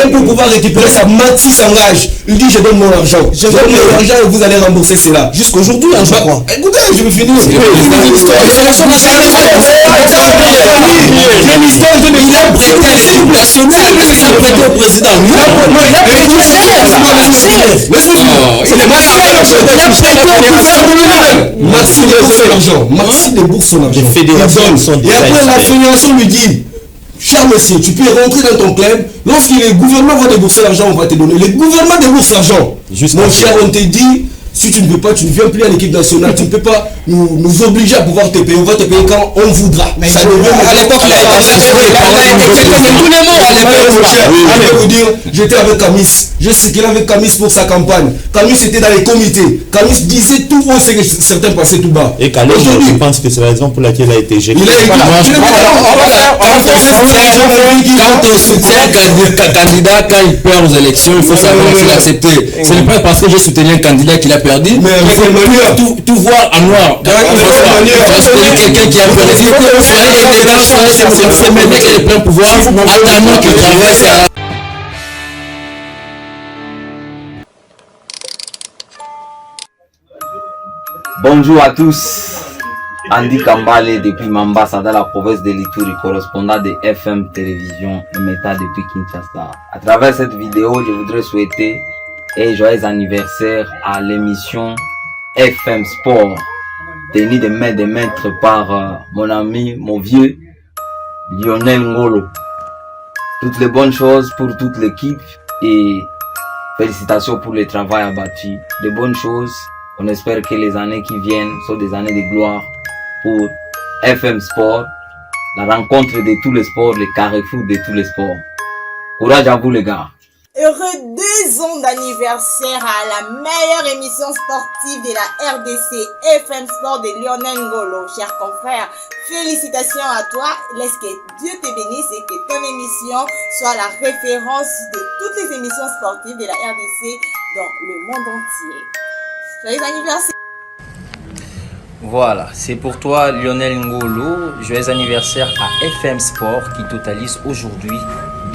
Speaker 15: pour pouvoir récupérer ça, Mati s'engage. Il dit je donne mon argent. Je donne mon argent et vous allez rembourser cela.
Speaker 3: Jusqu'aujourd'hui, je crois.
Speaker 15: Écoutez, je vais finir. Il a prêté à l'équipe nationale. Il a prêté au président. Il a prêté Merci de bourser l'argent. Merci de bourser son argent.
Speaker 5: Les fédérations sont
Speaker 15: et après la fédération lui dit, cher monsieur, tu peux rentrer dans ton club. Lorsque le gouvernement va débourser l'argent, on va te donner. Le gouvernement débourse l'argent. Mon cher, on te dit, si tu ne veux pas, tu ne viens plus à l'équipe nationale, tu ne peux pas nous obliger à pouvoir te payer. On va te payer quand on voudra. Mais ça devient à l'époque, il a été vous dire, j'étais avec Kamis. Je sais qu'il avait Kamis pour sa campagne. Kamis était dans les comités. Kamis disait tout haut ce que certains passaient tout bas.
Speaker 5: Et Kamis, je pense que c'est la raison pour laquelle il a été éjecté.
Speaker 14: Quand on soutient un candidat, quand il perd aux élections, il faut savoir l'accepter. Ce n'est pas parce que j'ai soutenu un candidat qui l'a perdu, mais il faut tout voir en noir. Quelqu'un qui a perdu, c'est maintenant qu'il est plein pouvoir, attendant qu'il travaille.
Speaker 16: Bonjour à tous, Andy Kambale depuis Mambasa dans la province de l'Ituri, correspondant de FM Télévision Meta depuis Kinshasa. À travers cette vidéo, je voudrais souhaiter un joyeux anniversaire à l'émission FM Sport, tenue de main de maître par mon ami, mon vieux Lionel Ngolo. Toutes les bonnes choses pour toute l'équipe et félicitations pour le travail abattu. De bonnes choses. On espère que les années qui viennent sont des années de gloire pour FM Sport, la rencontre de tous les sports, le carrefour de tous les sports. Courage à vous les gars.
Speaker 17: Heureux 2 ans d'anniversaire à la meilleure émission sportive de la RDC, FM Sport de Lionel Ngolo. Chers confrères, félicitations à toi. Laisse que Dieu te bénisse et que ton émission soit la référence de toutes les émissions sportives de la RDC dans le monde entier. Joyeux anniversaire.
Speaker 18: Voilà, c'est pour toi Lionel Ngolo. Joyeux anniversaire à FM Sport qui totalise aujourd'hui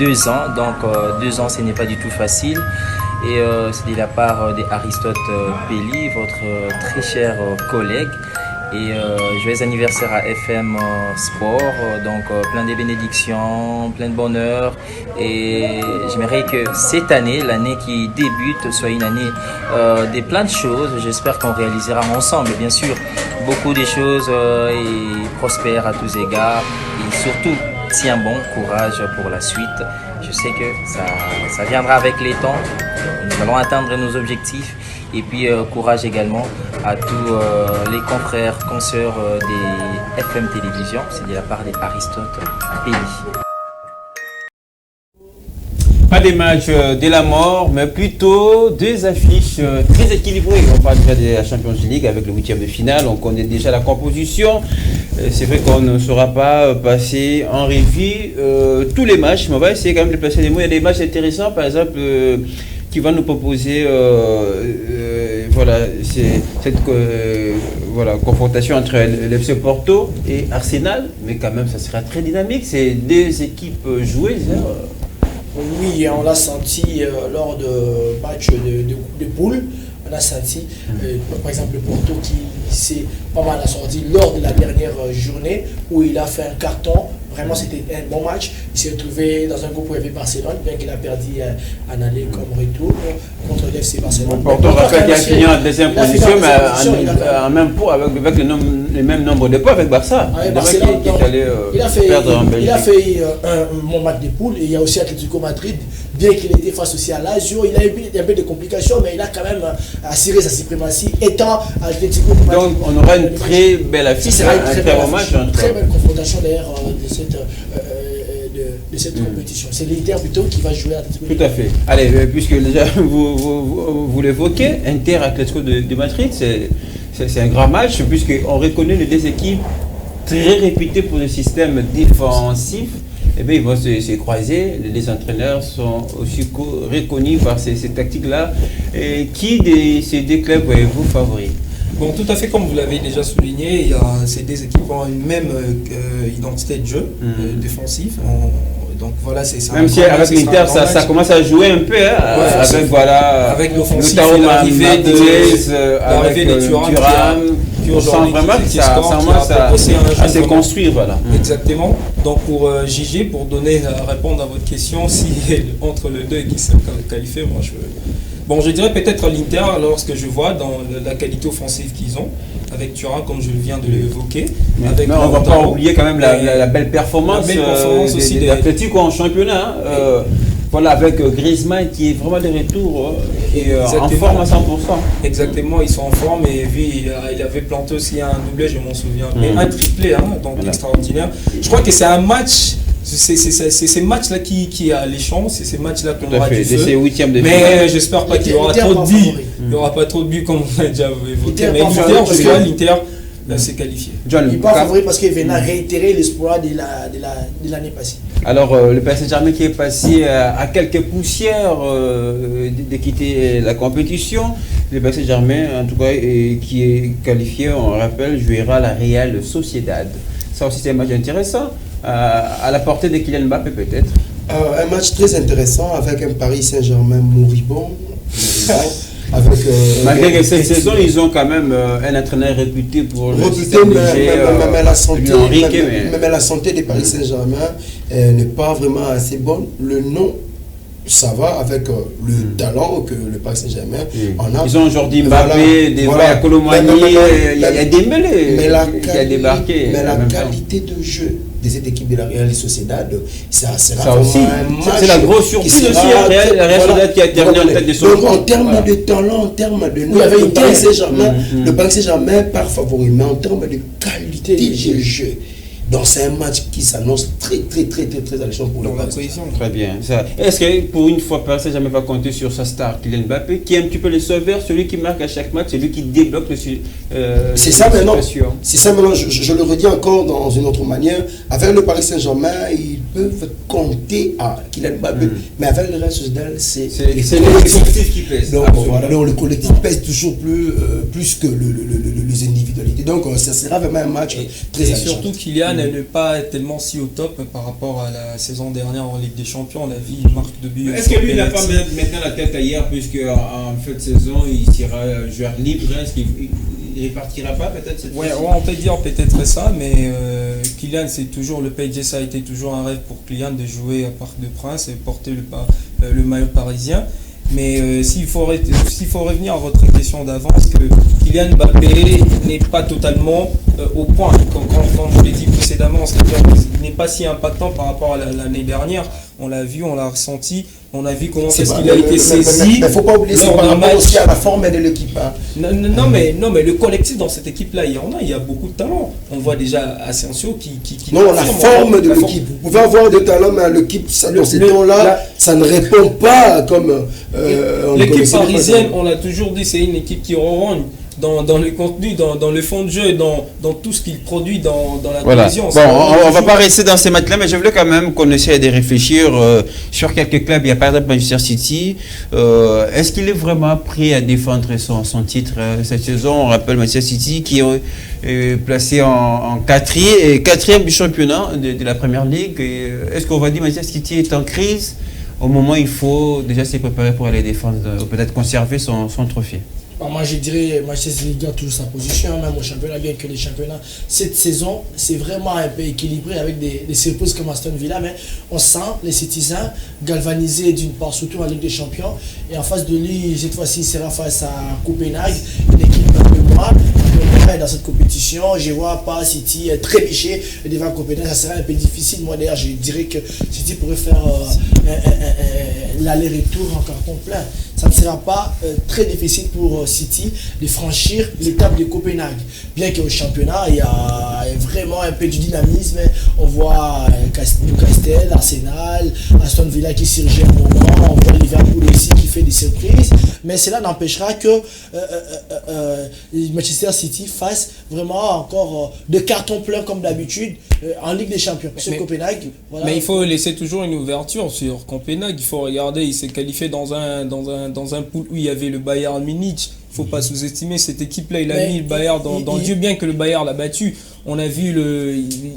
Speaker 18: 2 ans. Donc 2 ans, ce n'est pas du tout facile. Et c'est de la part d'Aristote Pelli, votre très cher collègue. Et joyeux anniversaire à FM Sport, donc plein de bénédictions, plein de bonheur. Et j'aimerais que cette année, l'année qui débute, soit une année de plein de choses. J'espère qu'on réalisera ensemble, bien sûr, beaucoup de choses et prospère à tous égards. Et surtout, tiens bon, courage pour la suite. Je sais que ça viendra avec les temps. Nous allons atteindre nos objectifs. Et puis courage également à tous les confrères, consoeurs des FM Télévision. C'est de la part d'Aristote Pelli.
Speaker 1: Pas des matchs de la mort, mais plutôt deux affiches très équilibrées. On parle déjà de la Champions League avec le 8e de finale. On connaît déjà la composition. C'est vrai qu'on ne saura pas passer en revue tous les matchs, mais on va essayer quand même de placer des mots. Il y a des matchs intéressants, par exemple, qui va nous proposer cette confrontation entre l'FC Porto et Arsenal, mais quand même ça sera très dynamique. C'est deux équipes joueuses.
Speaker 3: Oui, on l'a senti lors de matchs de poule. On a senti, par exemple, le Porto qui s'est pas mal assorti lors de la dernière journée où il a fait un carton. Vraiment, c'était un bon match. Il s'est retrouvé dans un groupe où il y avait Barcelone, bien qu'il a perdu en aller comme retour contre l'FC Barcelone.
Speaker 1: Porto rappelle qu'il a fini en deuxième position, mais en même pot avec le même nombre de points avec Barça.
Speaker 3: Avec Barcelone, il a fait un bon match de poule. Et il y a aussi Atlético Madrid, bien qu'il était face aussi à Lazio, il a eu un peu de complications, mais il a quand même assuré sa suprématie étant Atlético Madrid.
Speaker 1: Donc on aura une très belle affiche, un très bon match.
Speaker 3: Une très belle confrontation d'ailleurs de cette compétition. C'est l'Inter plutôt qui va jouer à Atlético.
Speaker 1: Tout à fait. Allez, puisque déjà vous l'évoquez, Inter Atlético de Madrid, c'est un grand match, puisqu'on reconnaît les deux équipes très réputées pour le système défensif. Eh bien, ils vont se croiser. Les entraîneurs sont aussi reconnus par ces tactiques-là. Et qui de ces deux clubs voyez-vous favoris?
Speaker 2: Bon, tout à fait, comme vous l'avez déjà souligné, ces deux équipes ont une même identité de jeu défensif. Donc voilà, c'est ça.
Speaker 1: Même si avec l'Inter, ça commence à jouer un peu,
Speaker 2: avec l'offensive, l'arrivée de Thuram,
Speaker 1: on sent vraiment que ça commence à se construire. Voilà.
Speaker 2: Exactement. Donc pour JG, pour répondre à votre question, si entre les deux qui sont qualifiés, moi je dirais peut-être l'Inter lorsque je vois dans la qualité offensive qu'ils ont, avec Thuram comme je viens de l'évoquer.
Speaker 1: Mais on ne va pas oublier quand même la belle performance de l'Atlético en championnat. Voilà, avec Griezmann qui est vraiment de retour et en forme à 100%.
Speaker 2: Exactement, ils sont en forme et il avait planté aussi un doublé, je m'en souviens, et un triplé, donc extraordinaire. Je crois que c'est un match. C'est ces matchs-là qui a les chances, c'est ces matchs-là qu'on aura du feu. Mais j'espère pas qu'il y aura trop de buts. Il n'y aura pas trop de buts comme on l'a déjà évoqué. Mais l'Inter, s'est qualifié.
Speaker 3: Il n'est pas favori parce qu'il vient réitérer l'espoir de l'année passée.
Speaker 1: Alors, le Paris Saint-Germain qui est passé à quelques poussières de quitter la compétition. Le Paris Saint-Germain, en tout cas, qui est qualifié, on rappelle, jouera la Real Sociedad. Ça aussi, c'est un match intéressant. À la portée de Kylian Mbappé peut-être.
Speaker 15: Un match très intéressant avec un Paris Saint-Germain moribond.
Speaker 1: Malgré que cette saison, ils ont quand même un entraîneur réputé pour le système de jeu,
Speaker 15: même la santé des Paris Saint-Germain n'est pas vraiment assez bonne. Le nom, ça va avec le talent que le Paris Saint-Germain en a.
Speaker 1: Ils ont aujourd'hui Mbappé, Colomani, il y a des mêlés qui a débarqué.
Speaker 15: Mais la qualité de jeu de cette équipe de la Real Sociedad, ça sera
Speaker 1: ça aussi. C'est la grosse surprise aussi, la Real Sociedad qui a terminé en tête de son
Speaker 15: groupe. Donc en termes de talent, en termes de nom, le Paris Saint-Germain part favori, mais en termes de qualité de jeu. Donc c'est un match qui s'annonce très alléchant pour le Paris.
Speaker 1: Très bien. Est-ce que pour une fois, Paris Saint-Germain va compter sur sa star, Kylian Mbappé, qui est un petit peu le sauveur, celui qui marque à chaque match, celui qui débloque
Speaker 15: c'est ça maintenant. C'est ça maintenant. Je le redis encore dans une autre manière. Avec le Paris Saint-Germain, ils peuvent compter à Kylian Mbappé, mais avec le Real Sociedad, c'est
Speaker 1: le collectif qui pèse.
Speaker 15: Donc voilà, le collectif pèse toujours plus que les individualités. Donc ça sera vraiment un match très alléchant.
Speaker 2: Et surtout Kylian n'est pas tellement si au top par rapport à la saison dernière en Ligue des Champions. On a vu, il marque de buts.
Speaker 1: Est-ce que lui, il n'a pas maintenant la tête ailleurs, puisque en fin de saison, il sera joueur libre? Est-ce qu'il ne répartira pas peut-être cette
Speaker 2: ouais, on peut dire peut-être ça, mais Kylian, c'est toujours le PSG, ça a été toujours un rêve pour Kylian de jouer à Parc des Princes et porter le maillot parisien. Mais s'il faut revenir à votre question d'avance, que Kylian Mbappé n'est pas totalement au point, comme je l'ai dit précédemment, c'est-à-dire qu'il n'est pas si impactant par rapport à l'année dernière. On l'a vu, on l'a ressenti, on a vu comment est-ce qu'il a été saisi.
Speaker 19: Il ne faut pas oublier aussi à la forme de l'équipe. Hein.
Speaker 2: Non, mais le collectif dans cette équipe-là, il y a beaucoup de talent. On voit déjà Asensio qui
Speaker 19: non, la forme de l'équipe. Vous pouvez avoir des talents, mais l'équipe, dans ces temps-là, ça ne répond pas comme...
Speaker 2: l'équipe parisienne, on l'a toujours dit, c'est une équipe qui ronronne dans le contenu, dans le fond de jeu, dans tout ce qu'il produit dans la télévision.
Speaker 1: Bon, on ne va pas rester dans ces matchs-là, mais je voulais quand même qu'on essaie de réfléchir sur quelques clubs. Il y a par exemple Manchester City. Est-ce qu'il est vraiment prêt à défendre son titre cette saison? On rappelle Manchester City qui est placé en quatrième du championnat de la Première Ligue. Est-ce qu'on va dire que Manchester City est en crise au moment où il faut déjà se préparer pour aller défendre, peut-être conserver son trophée?
Speaker 3: Moi, je dirais Manchester City garde toujours sa position, même au championnat, bien que les championnats. Cette saison, c'est vraiment un peu équilibré avec des surprises comme Aston Villa, mais on sent les Citizens galvanisés d'une part, surtout en Ligue des Champions. Et en face de lui, cette fois-ci, il sera face à Copenhague, une équipe un peu moins. Dans cette compétition, je ne vois pas City trébucher devant Copenhague, ça serait un peu difficile. Moi d'ailleurs, je dirais que City pourrait faire l'aller-retour en carton plein. Ça ne sera pas très difficile pour City de franchir l'étape de Copenhague. Bien qu'au championnat, il y a vraiment un peu du dynamisme. On voit Newcastle, Arsenal, Aston Villa qui surgit un moment, on voit Liverpool aussi qui fait des surprises. Mais cela n'empêchera que Manchester City fasse vraiment encore de carton plein comme d'habitude en Ligue des Champions. Sur Copenhague, voilà.
Speaker 2: Mais il faut laisser toujours une ouverture sur Copenhague. Il faut regarder, il s'est qualifié dans un pool où il y avait le Bayern Munich. Il ne faut pas sous-estimer cette équipe-là. Il a mis le Bayern dans le jeu, bien que le Bayern l'a battu. On a vu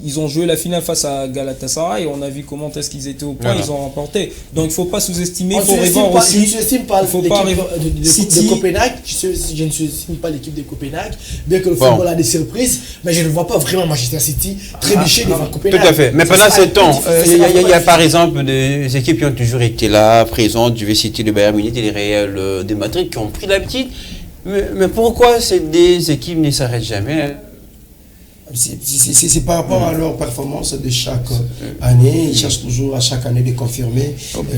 Speaker 2: ils ont joué la finale face à Galatasaray. On a vu comment est-ce qu'ils étaient au point. Ils ont remporté. Donc il ne faut pas sous-estimer. Il faut revoir aussi.
Speaker 3: Je ne sous-estime pas l'équipe de Copenhague. Je ne sous-estime pas l'équipe de Copenhague. Bien que le football a des surprises, mais je ne vois pas vraiment Manchester City trébucher devant Copenhague.
Speaker 1: Tout à fait. Mais pendant ce temps, il y a par exemple des équipes qui ont toujours été là, présentes, du City, le Bayern Munich et les Real de Madrid, qui ont pris l'habitude. Mais pourquoi ces deux équipes ne s'arrêtent jamais?
Speaker 19: C'est par rapport à leur performance de chaque année. Ils cherchent toujours à chaque année de confirmer.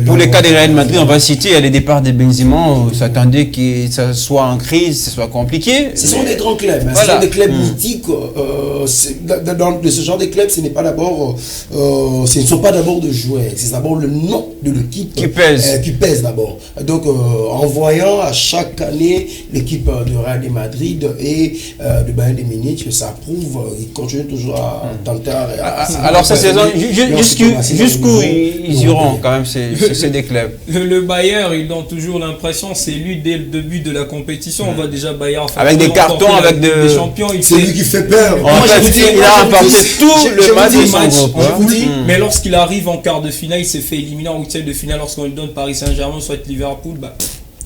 Speaker 1: Pour le cas de Real Madrid, on va citer, il y a le départ de Benzema. On s'attendait que ça soit en crise, ça soit compliqué.
Speaker 19: Ce sont des grands clubs. Voilà. Ce sont des clubs mythiques. Dans ce genre de clubs, ce ne sont pas d'abord de joueurs. C'est d'abord le nom de l'équipe
Speaker 1: qui pèse.
Speaker 19: Qui pèse d'abord. Donc, en voyant à chaque année l'équipe de Real de Madrid et de Bayern de Munich, ça prouve. Ils continuent toujours à tenter
Speaker 1: alors cette saison, jusqu'où ils iront quand même, c'est des clubs.
Speaker 2: Le Bayern, ils ont toujours l'impression, c'est lui dès le début de la compétition. On voit déjà Bayern
Speaker 1: avec des cartons, avec des
Speaker 2: champions.
Speaker 19: C'est lui qui fait peur.
Speaker 1: Il a remporté tout le match de son groupe.
Speaker 2: Mais lorsqu'il arrive en quart de finale, il s'est fait éliminer en huitième de finale lorsqu'on lui donne Paris Saint-Germain, soit Liverpool.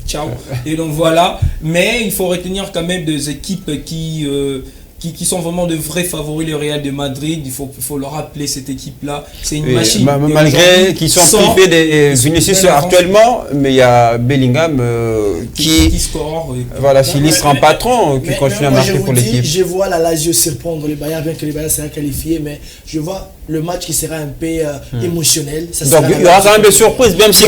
Speaker 2: Ciao. Et donc voilà. Mais il faut retenir quand même des équipes qui sont vraiment de vrais favoris, le Real de Madrid. Il faut leur rappeler cette équipe-là. C'est une machine.
Speaker 1: Malgré qu'ils sont privés de Vinicius actuellement, mais il y a Bellingham qui score. Voilà, sinistre en patron, qui continue à marquer pour l'équipe.
Speaker 3: Je vois la Lazio surprendre les Bayern, bien que les Bayern sera qualifiés, mais je vois le match qui sera un peu émotionnel.
Speaker 1: Donc il y aura quand même des surprises, même si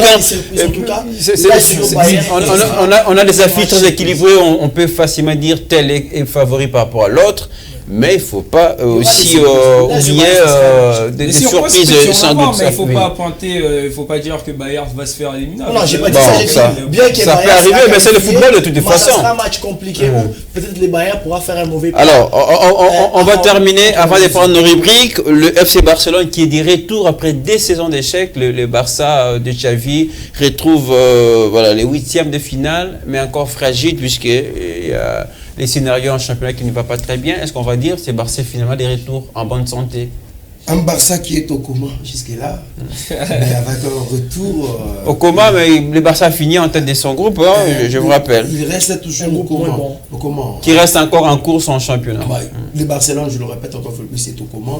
Speaker 1: on a des affiches très équilibrées, on peut facilement dire tel est favori par rapport à l'autre. Mais il ne faut pas aussi oublier des surprises sans doute.
Speaker 2: Mais il ne faut pas pointer, il ne faut pas dire que Bayern va se faire éliminer.
Speaker 3: Non, j'ai pas dit ça.
Speaker 1: Ça peut arriver, mais c'est le football de toute façon.
Speaker 3: Ça sera un match compliqué où peut-être les Bayern pourra faire un mauvais pas.
Speaker 1: Alors, on va terminer avant de prendre nos rubriques. Le FC Barcelone qui est de retour après des saisons d'échecs. Le Barça de Xavi retrouve les huitièmes de finale, mais encore fragile puisqu'il y a les scénarios en championnat qui ne va pas très bien. Est-ce qu'on va dire que c'est Barça finalement des retours en bonne santé?
Speaker 19: Un Barça qui est au coma jusque-là, mais avec un retour...
Speaker 1: Au coma, mais le Barça a fini en tête de son groupe, je vous rappelle.
Speaker 19: Il reste toujours au coma.
Speaker 1: Qui reste encore en course en championnat.
Speaker 19: Le Barcelone, je le répète encore une fois, c'est au coma.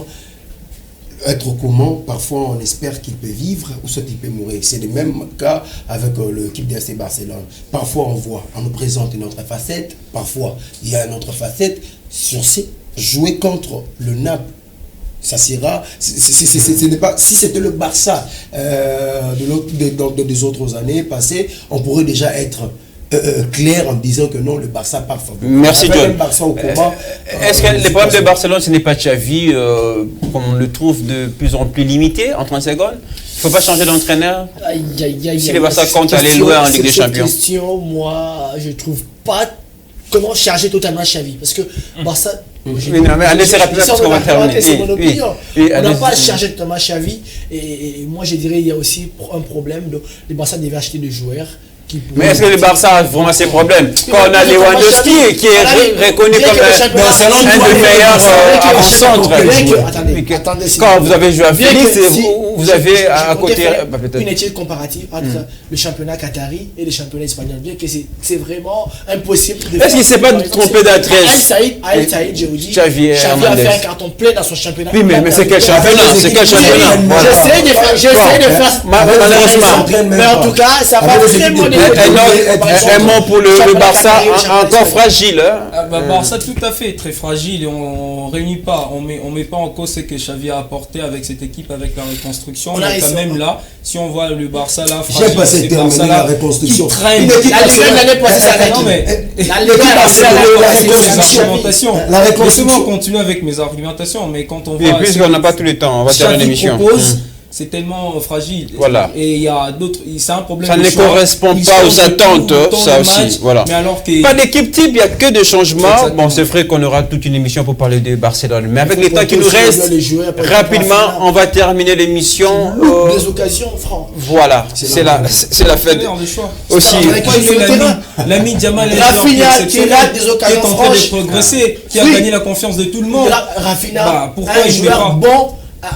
Speaker 19: Être au coma, parfois on espère qu'il peut vivre ou soit il peut mourir. C'est le même cas avec l'équipe de FC Barcelone. Parfois on nous présente une autre facette, parfois il y a une autre facette. Sur jouer contre le Naples, ça sera, ce n'est pas, si c'était le Barça des autres années passées, on pourrait déjà être clair en disant que non, le Barça part favori.
Speaker 1: Merci John.
Speaker 19: Est-ce
Speaker 1: que le problème de Barcelone, ce n'est pas Xavi, comme on le trouve de plus en plus limité en 30 secondes? Il ne faut pas changer d'entraîneur si le Barça compte aller loin en Ligue des Champions.
Speaker 3: Cette question, moi, je ne trouve pas comment charger totalement Xavi. Parce que Barça...
Speaker 1: mais allez-y rapidement parce qu'on va terminer.
Speaker 3: On n'a pas chargé totalement Xavi. Et moi, je dirais qu'il y a aussi un problème. Le Barça devait acheter des joueurs.
Speaker 1: Mais est-ce que le Barça a vraiment ses problèmes? Quand on a Lewandowski qui est reconnu comme un des meilleurs avant-centre. Quand vous avez joué à Félix, vous avez à côté...
Speaker 3: Une étude comparative entre le championnat qatari et le championnat espagnol. Bien que c'est vraiment impossible de faire...
Speaker 1: Est-ce qu'il ne s'est pas trompé d'adresse?
Speaker 3: Al Saïd, je vous dis,
Speaker 1: Xavi a
Speaker 3: fait un carton plein dans son championnat.
Speaker 1: Oui, mais c'est quel championnat? C'est quel championnat?
Speaker 3: J'essaie de faire...
Speaker 1: Malheureusement.
Speaker 3: Mais en tout cas, ça va très bien.
Speaker 1: Un mot pour le Barça, encore fragile.
Speaker 2: Barça tout à fait très fragile et on réunit pas, on met pas en cause ce que Xavi a apporté avec cette équipe, avec la reconstruction. Mais quand même là, si on voit le Barça là fragile, c'est le Barça là qui traîne. La reconstruction. Continuer avec mes argumentations, mais quand on voit.
Speaker 1: Puisqu'on n'a pas tout le temps, on va terminer l'émission.
Speaker 2: C'est tellement fragile.
Speaker 1: Voilà.
Speaker 2: Et il y a d'autres. C'est un problème.
Speaker 1: Ça ne correspond pas aux attentes, ça aussi. Voilà.
Speaker 2: Mais alors que...
Speaker 1: Pas d'équipe type, il n'y a que des changements. Exactement. Bon, c'est vrai qu'on aura toute une émission pour parler de Barcelone. Mais avec les temps qui nous restent, rapidement, on va terminer l'émission.
Speaker 3: Des occasions, francs.
Speaker 1: Voilà. C'est la fête. Aussi.
Speaker 2: L'ami Jamal
Speaker 3: Rafinha qui rate des occasions
Speaker 2: franches. Qui est en train de progresser, qui a gagné la confiance de tout le monde.
Speaker 3: Rafinha, pourquoi il joue pas bon?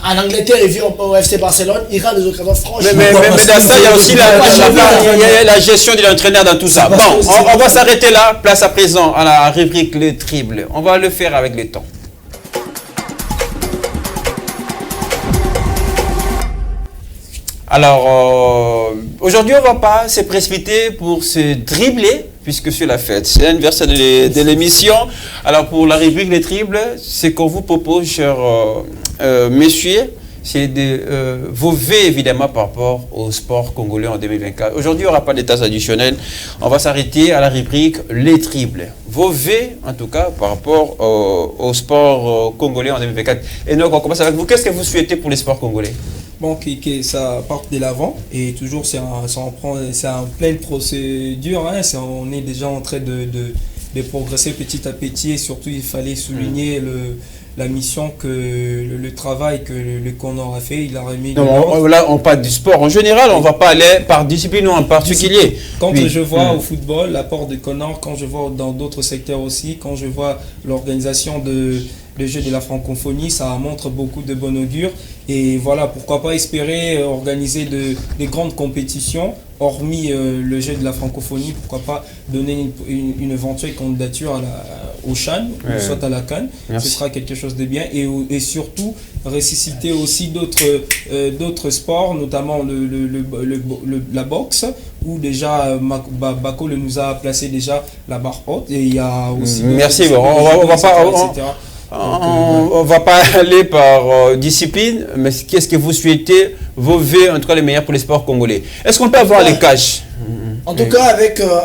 Speaker 3: En Angleterre, il vit au FC Barcelone, il rate des occasions franches.
Speaker 1: Mais dans ça, il y a aussi la gestion de l'entraîneur dans tout ça. Bon, on va s'arrêter là. Place à présent à la rubrique Les Triples. On va le faire avec le temps. Alors, aujourd'hui, on ne va pas se précipiter pour se dribbler, puisque c'est la fête. C'est l'anniversaire de l'émission. Alors, pour la rubrique Les Triples, c'est qu'on vous propose, chers messieurs, c'est vos vœux, évidemment, par rapport au sport congolais en 2024. Aujourd'hui, il n'y aura pas d'états additionnels. On va s'arrêter à la rubrique Les Triples. Vos vœux, en tout cas, par rapport au sport congolais en 2024. Et donc, on commence avec vous. Qu'est-ce que vous souhaitez pour les sports congolais?
Speaker 2: Bon, que ça parte de l'avant et toujours c'est en pleine procédure, hein, on est déjà en train de progresser petit à petit et surtout il fallait souligner la mission que le travail que le Connor a fait, il a remis.
Speaker 1: Là on parle du sport en général, on ne va pas aller par discipline ou en particulier.
Speaker 2: Quand je vois au football l'apport de Connor, quand je vois dans d'autres secteurs aussi, quand je vois l'organisation le jeu de la francophonie, ça montre beaucoup de bon augure. Et voilà, pourquoi pas espérer organiser des grandes compétitions, hormis le jeu de la francophonie, pourquoi pas donner une éventuelle candidature au CHAN, ou soit à la CAN. Ce sera quelque chose de bien. Et surtout, ressusciter aussi d'autres sports, notamment la boxe, où déjà Bako nous a placé déjà la barre haute. Et il y a aussi...
Speaker 1: Merci, on va pas aller par discipline, mais qu'est-ce que vous souhaitez, vos vœux, en tout cas les meilleurs pour les sports congolais? Est-ce qu'on peut avoir les cash?
Speaker 3: En tout cas,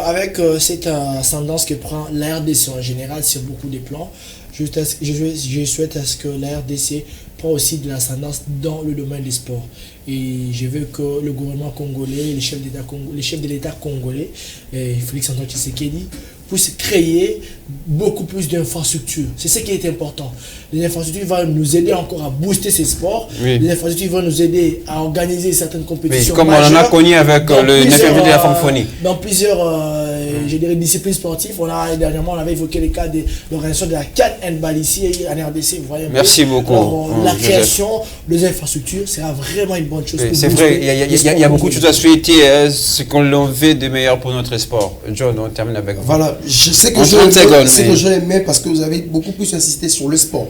Speaker 3: avec cette ascendance que prend la RDC en général sur beaucoup de plans, je souhaite à ce que la RDC prend aussi de l'ascendance dans le domaine des sports. Et je veux que le gouvernement congolais, les chefs de l'État congolais, Félix Antoine Tshisekedi, puissent créer beaucoup plus d'infrastructures. C'est ce qui est important. Les infrastructures vont nous aider encore à booster ces sports. Oui. Les infrastructures vont nous aider à organiser certaines compétitions.
Speaker 1: Oui, comme majeures, on en a connu avec le 9e de la francophonie.
Speaker 3: Dans plusieurs je dirais, discipline sportive. Dernièrement, on avait évoqué les cas de l'organisation de la CAN handball ici en RDC. Vous voyez,
Speaker 1: merci beaucoup.
Speaker 3: Alors, la création des infrastructures sera vraiment une bonne chose.
Speaker 1: C'est vrai, il y a beaucoup de choses à souhaiter, ce qu'on l'envie de meilleur pour notre sport. John, on termine avec vous.
Speaker 19: Voilà, je sais que je l'aimais parce que vous avez beaucoup plus insisté sur le sport.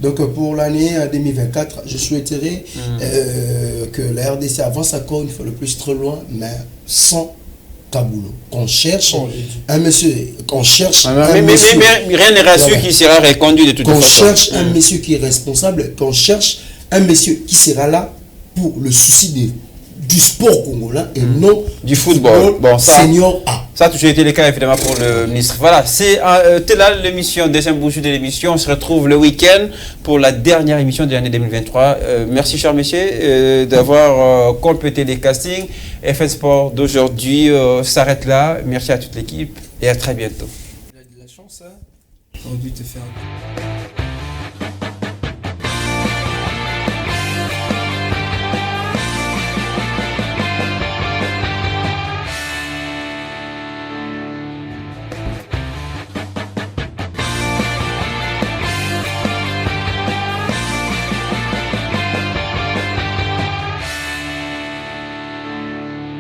Speaker 19: Donc pour l'année 2024, je souhaiterais que la RDC avance encore une fois le plus très loin, mais sans Kaboulou. Qu'on cherche un monsieur,
Speaker 1: mais rien n'est rassuré qui sera reconduit de toute façon.
Speaker 19: Qu'on cherche un monsieur qui est responsable, qu'on cherche un monsieur qui sera là pour le souci du sport congolais et non
Speaker 1: du football. Bon,
Speaker 19: senior A.
Speaker 1: Ça a toujours été le cas évidemment pour le ministre. Voilà, c'est là l'émission, deuxième bouche de l'émission. On se retrouve le week-end pour la dernière émission de l'année 2023. Merci chers messieurs d'avoir complété les castings. FN Sport d'aujourd'hui s'arrête là. Merci à toute l'équipe et à très bientôt.
Speaker 9: Il a de la chance, hein. On a dû te faire...